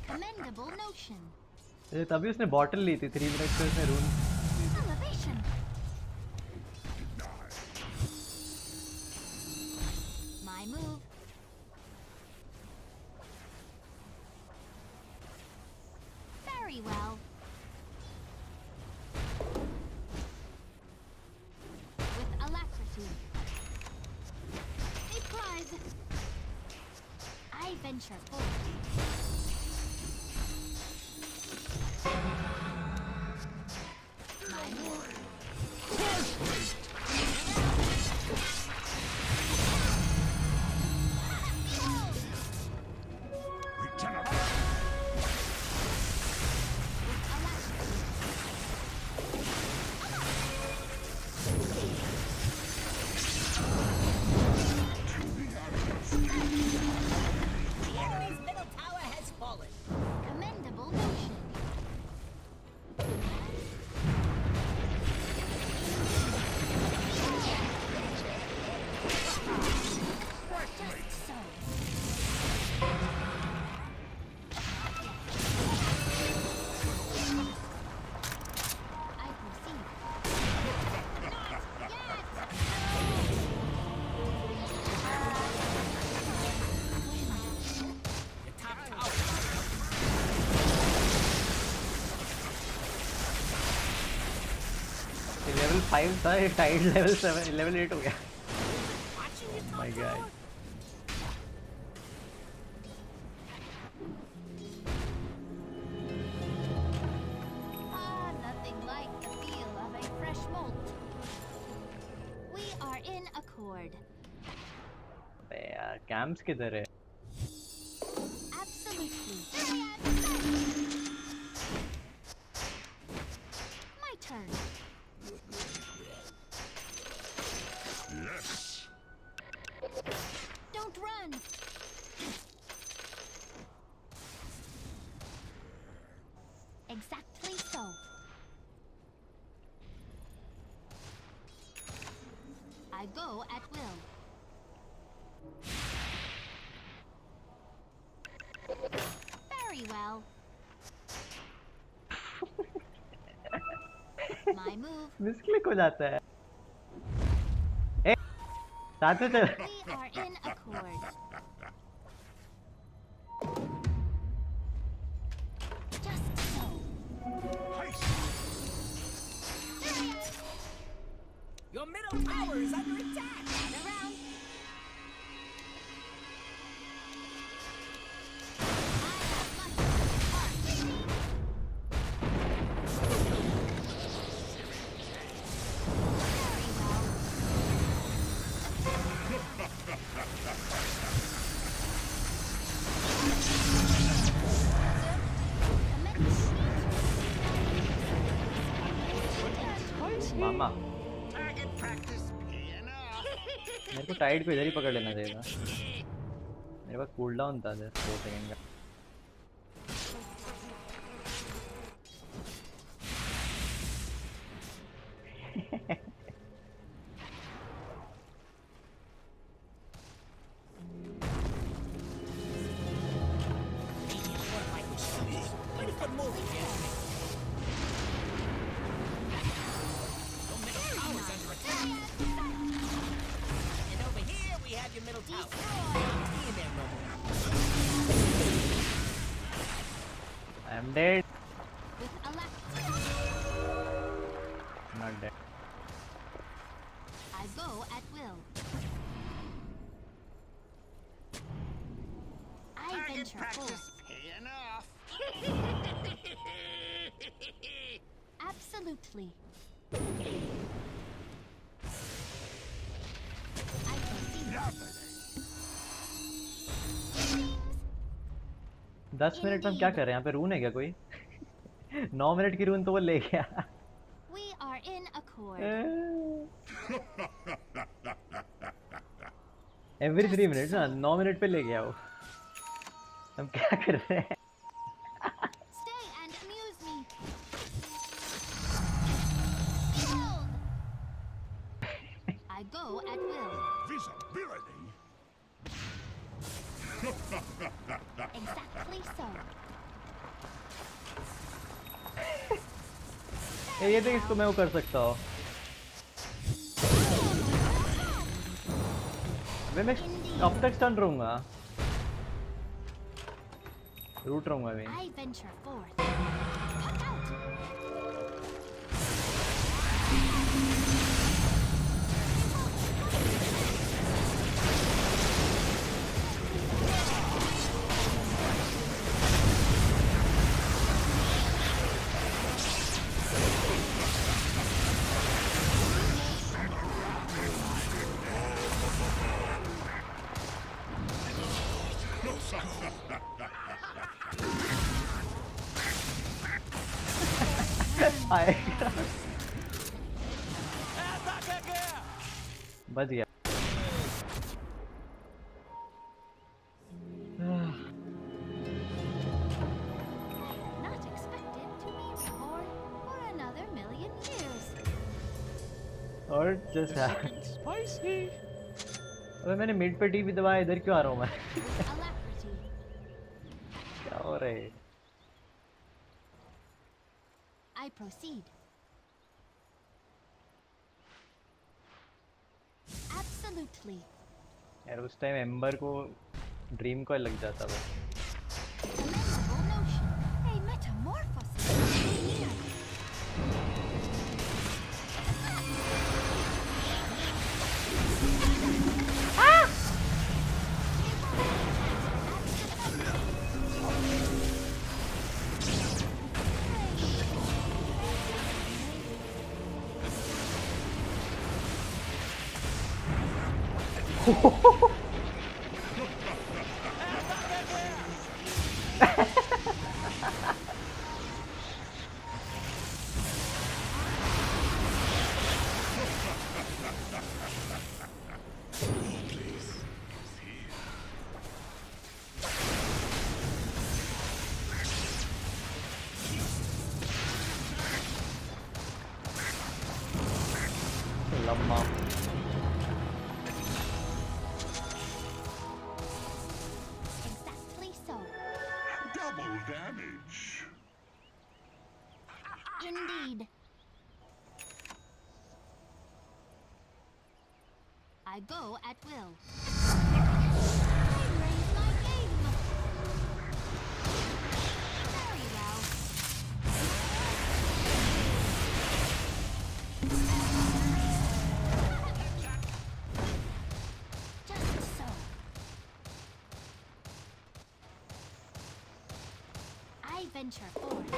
Commendable notion. ये तभी उसने बॉटल ली थी 3 मिनट पे उसने रून. Elevation. My move. Very well. With alacrity. A prize. I venture forth. My move. Regenerate. The enemy's middle tower has 5 था, ये टाइड लेवल 7 लेवल 8 हो गया। Watching you My talk God. about. Ah, nothing like the feel of a fresh molt. We are in accord. अबे यार camps किधर है? Absolutely. My turn. Yes. Don't run. Exactly so. I go at will. Very well. My move. Misclick हो जाता है। ए, साथ में चल। We are in accord. Just so. Your middle tower is under attack. Turn around. Very well. मामा मेरे को Tide को इधर ही पकड़ लेना चाहिए था। मेरे पास कूल डाउन था 2 सेकंड का। Pretty good move, kid. Your middle tower is under attack. And over here we have your middle tower. Be in there, Robo. I am dead. With alacrity. Not dead. I go at will. I venture forth. Absolutely. I proceed. 10 minute में हम क्या कर रहे हैं? यहाँ पे रून है क्या कोई? 9 मिनट की रून तो वो ले गया। We are in accord. Every 3 minutes ना 9 मिनट पे ले गया वो। हम क्या कर रहे हैं? Stay and amuse me. Behold. I go at will. Visibility. Exactly so. ये देख इसको मैं वो कर सकता हूँ। मैं कब तक स्टन रहूँगा? रूट रहूँगा मैं। I venture forth. Cut out. आएगा। बच गया। Not expected to be reborn for another million years. और जस्ट Spicy. अबे मैंने मिड पे टी भी दबाया, इधर क्यों आ रहा हूँ मैं? Alacrity. क्या हो रहा है? I proceed. Absolutely. यार उस टाइम एम्बर को ड्रीम को लग जाता वो। Commendable notion. A metamorphosis. लम्मा Exactly so. Double damage. Indeed. I go at will. I raise my game. Very well. Just so. I venture forth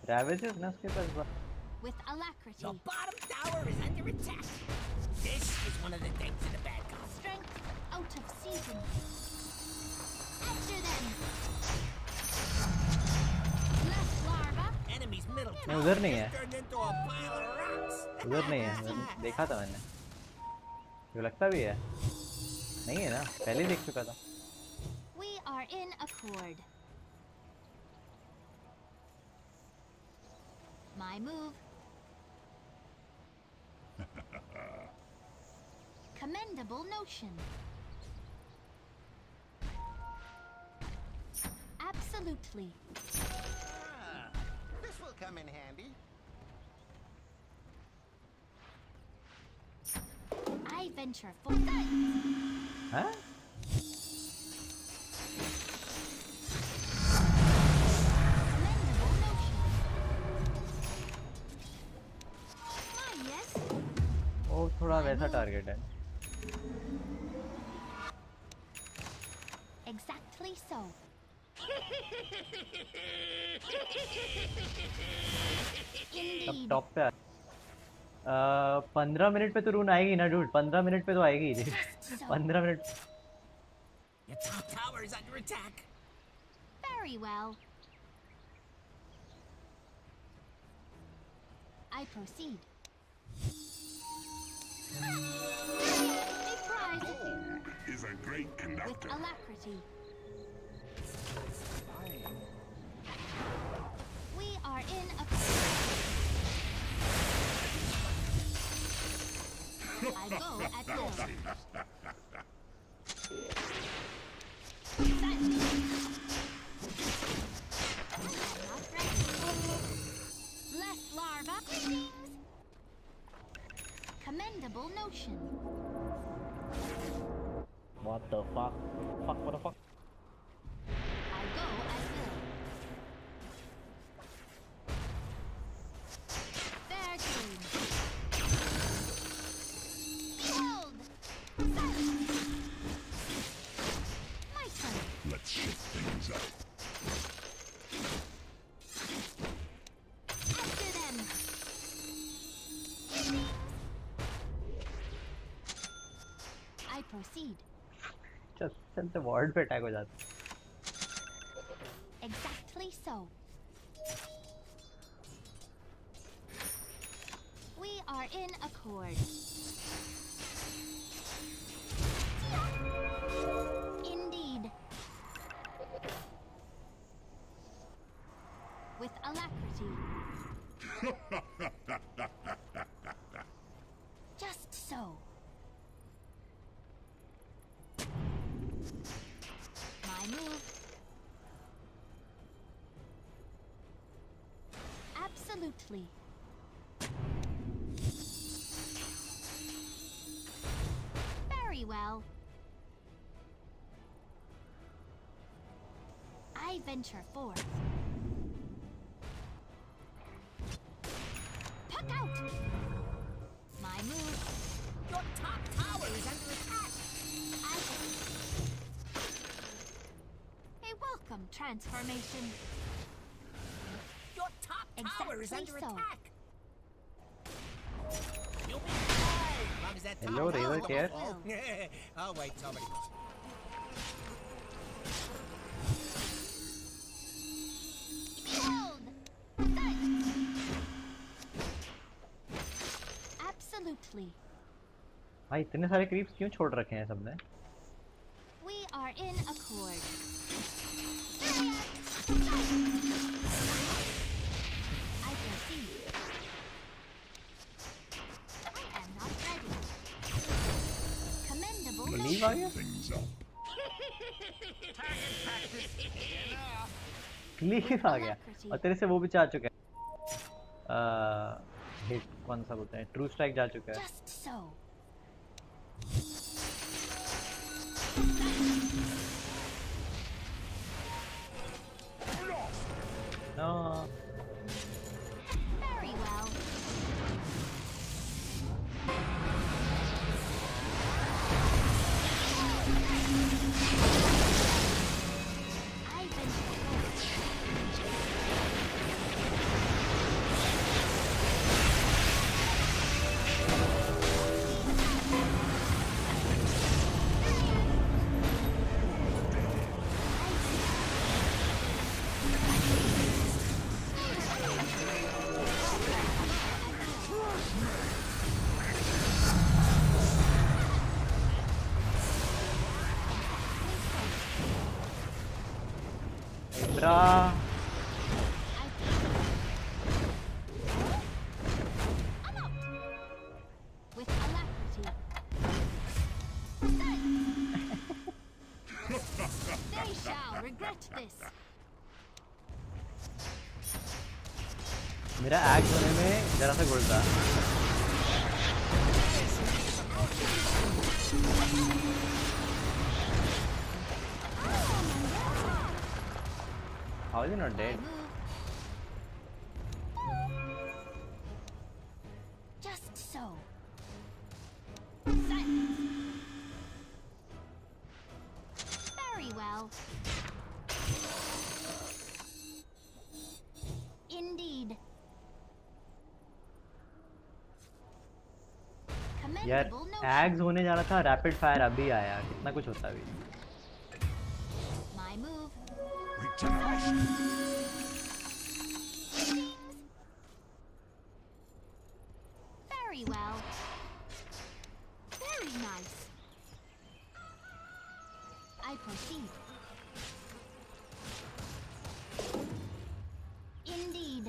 ravages ना उसके पास बा- with alacrity. The bottom tower is under attack. This is one of the things in the bad guys. Strength out of season. After them. Left larva. Enemy's middle नहीं tower उधर नहीं है just turned into a pile of rocks. उधर नहीं है मैंने देखा था मैंने जो लगता भी है नहीं है ना पहले ही देख चुका था We are in accord. My move. Commendable notion. Absolutely. This will come in handy. I venture forth. हाँ Commendable notion. Ah, yes. वो थोड़ा वैसा टारगेट है Exactly so. अब Indeed. टॉप पे 15 मिनट पे तो रून आएगी ना डूड 15 मिनट पे तो आएगी ही। Just so. 15 minute Your top tower is under attack. Very well. I proceed. A prize Gold is a great with conductor. alacrity. We are in a. I go at will. Not ready. Less larva. Greetings. Commendable notion. What the fuck? What the fuck? I go at will. Fair game. Behold! My turn. Let's shift things up. After them. I proceed. चलते ward पे attack हो जाता Exactly so. We are in accord. Indeed. With alacrity. Just so. My move. Absolutely. Very well. I venture forth. Puck out! My move. Your top tower is under attack. A welcome transformation. Your top tower is Exactly under so. attack. You'll be fine as long as that Hello, time. Razor Care. I'll wait, somebody. Behold! Absolutely. भाई इतने सारे creeps क्यों छोड़ रखे हैं सबने? We are in accord. I proceed. I am not ready. Commendable Believe measure. आ गया? Things up. Cleave आ गया और तेरे से वो भी जा चुका है। हिट कौन सा बोलते हैं? ट्रू स्ट्राइक जा चुका है। Just so. No. Very well. I've been Indra. with alacrity. They shall regret this. मेरा एक्ट होने में जरा सा गुड़ था। How is he not dead? Just so. Silence. Very well. Indeed. यार Commendable notion. एग्स होने जा रहा था, रैपिड फायर अभी आया, कितना कुछ होता अभी। My move. Regeneration. Greetings. Very well. Very nice. I proceed. Indeed.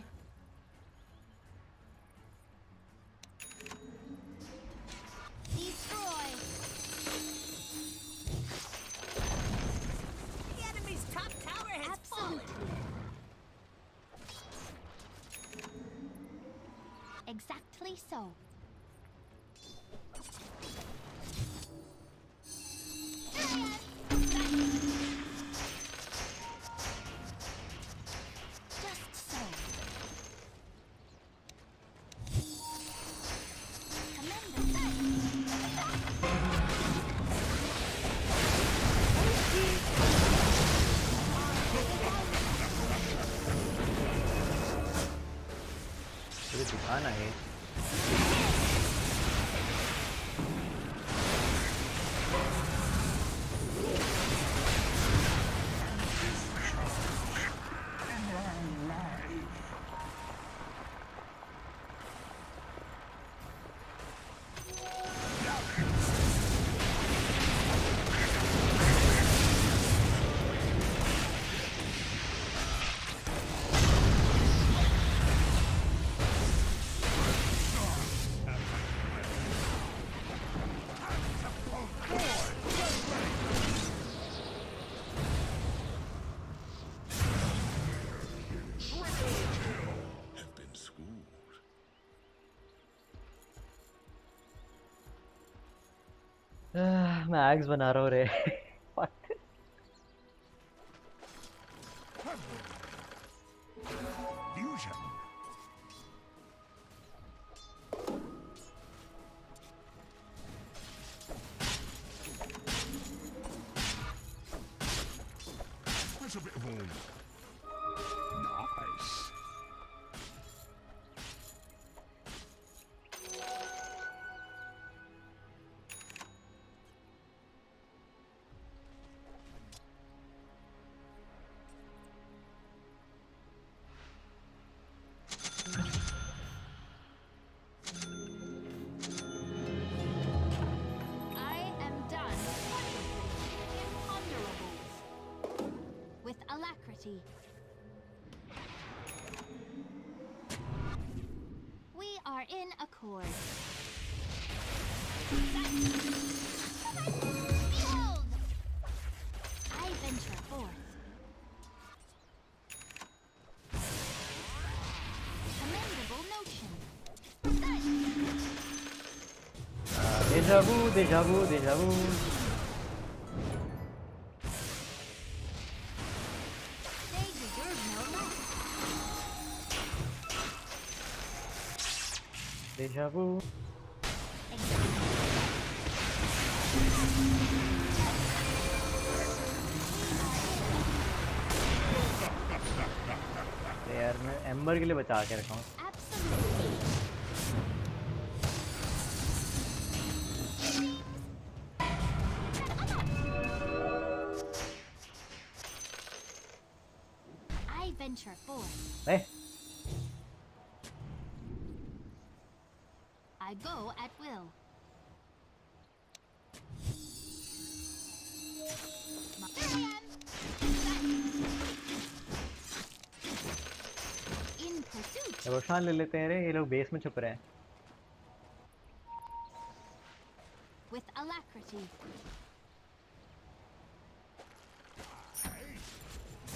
Destroy. The enemy's top tower has fallen. Absolutely. Exactly so. Just so. मुझे दिखाना है। Have been schooled. मैं एग्स बना रहा हूँ रे। Fusion. That's a bit of all. Nice. alacrity. We are in accord. Behold! I venture forth. Commendable notion. Deja vu, deja vu, deja vu. They deserve no less. Deja vu. यार मैं amber के लिए बचा के रखा हूँ. Absolutely. I venture forth. Eh? I go at will. Here I am. In pursuit. रोशनान ले लेते हैं रे, ये लोग बेस में छुप रहे हैं. With alacrity.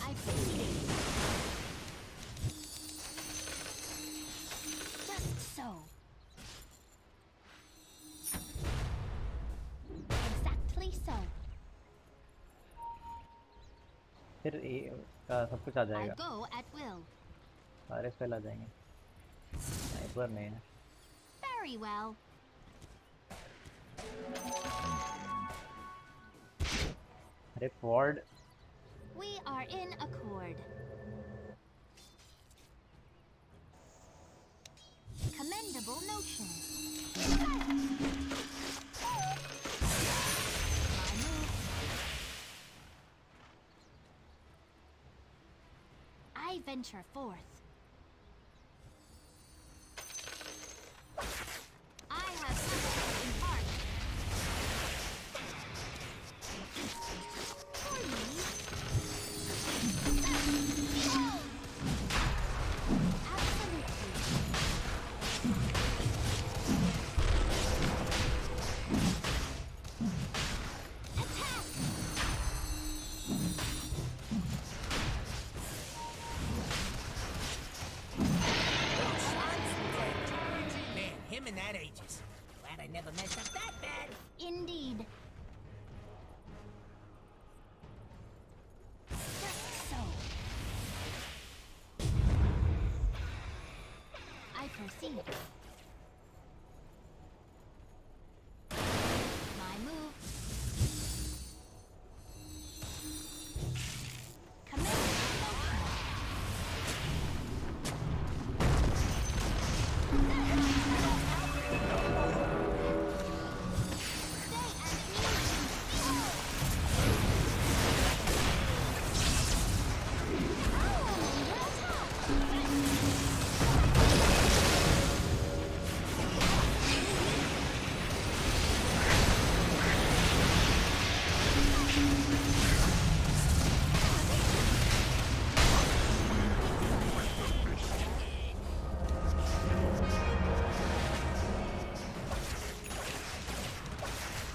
I proceed. Just so. Exactly so. फिर सब कुछ आ I जाएगा. go at will. सारे स्पेल आ जाएंगे. स्नाइपर नहीं है. Very well. अरे Ford. We are in accord. Commendable notion. My move. I venture forth. I have something in heart. For me. Man, him and that ages. Glad I never messed up that bad. Indeed. Just so. I proceed. My move. Commendable motion.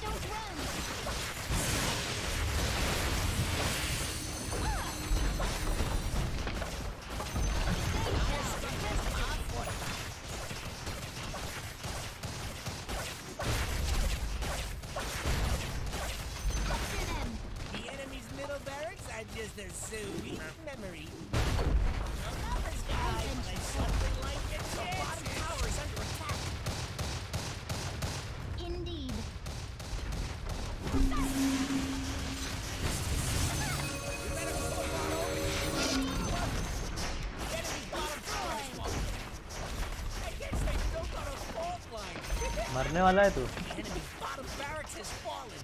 Don't run! Capture them! The enemy's middle barracks are just a sweet memory. Numbers, guys, like something like your bottom tower is under attack. Indeed. The enemy's bottom tower is falling. I guess they built on a fault line. मरने वाला है तू. The enemy's bottom barracks has fallen.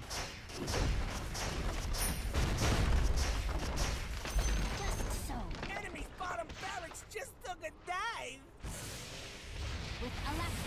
Just so. Enemy's bottom barracks just took a dive. With alacrity.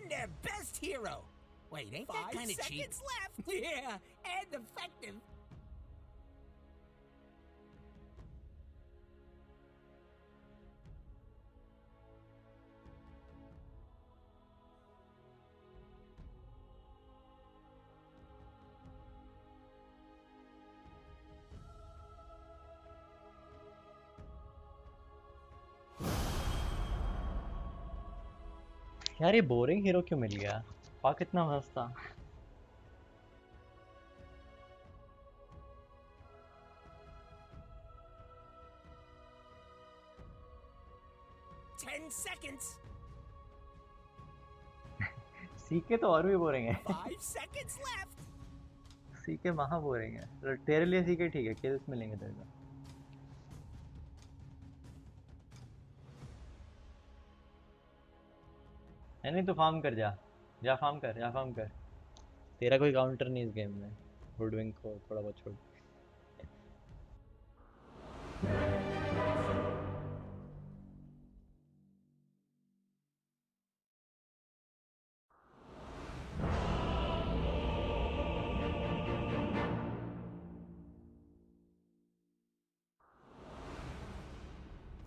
their best hero. Wait, ain't that kind of cheap? 5 seconds left. Yeah, and effective. यार ये boring hero क्यों मिल गया? पाक इतना मस्त था। seconds. C K तो और भी बोरिंग है। 5 seconds left. सीके महा बोरिंग है। तेरे लिए सीके ठीक है, किल्स मिलेंगे तेरे को। नहीं तो फार्म कर, जा फार्म कर। तेरा कोई काउंटर नहीं इस गेम में। हुडविंग को थोड़ा बहुत छोड़।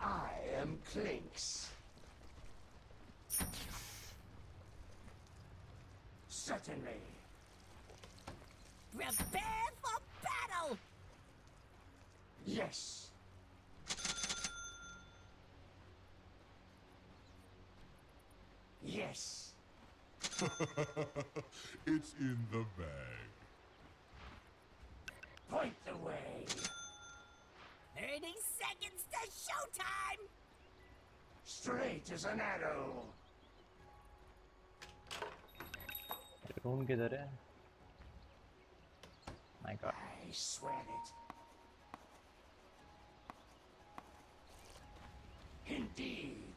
I am Clinks. Certainly. Prepare for battle. Yes. Yes. It's in the bag. Point the way. 30 seconds to showtime. Straight as an arrow. Room किधर है? My God. I swear it. Indeed.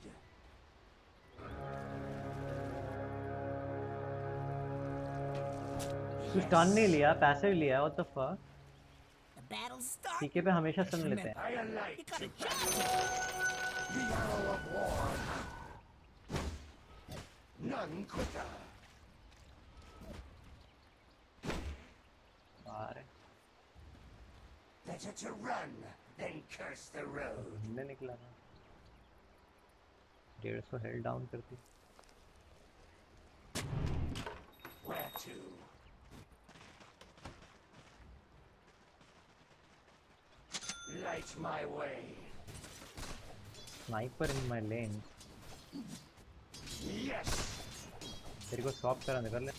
तू stun नहीं लिया, passive लिया, what the fuck? The battle starts. CK पे हमेशा stun लेते हैं। I alight You gotta to jump. the arrow of war. None quicker. बाहर है। Better to run than curse the road. हमने निकला था। 150 हेल्थ डाउन करती। Where to? Light my way. Sniper in my lane. Yes. तेरे को swap करा कर ले।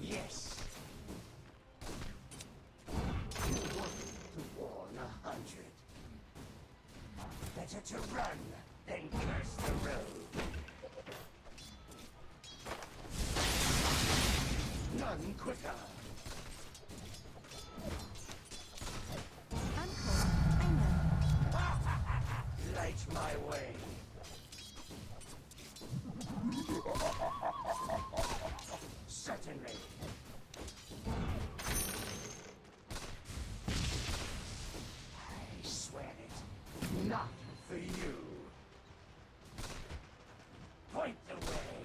Yes. You want to warn 100. Better to run than curse the road. None quicker. I'm cold. I know. Light my way. Certainly. I swear it. Not for you. Point the way.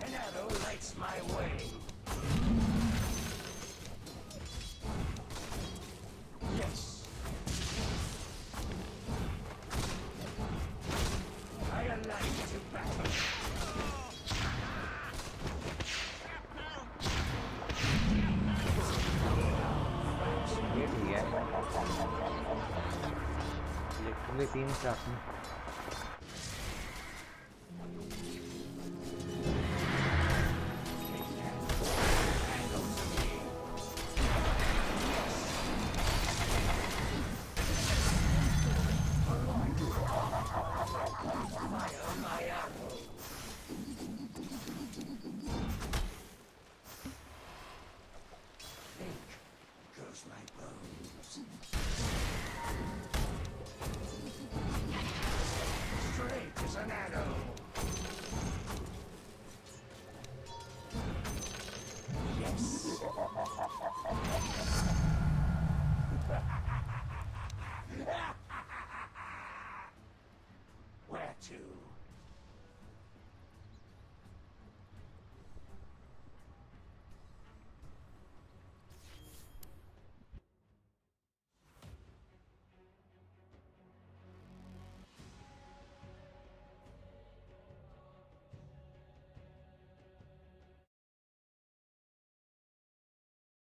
An arrow lights my way. Yes. I align to battle. ये ठीक है। Literally 3 shot में। Goes my bones. Straight as an arrow.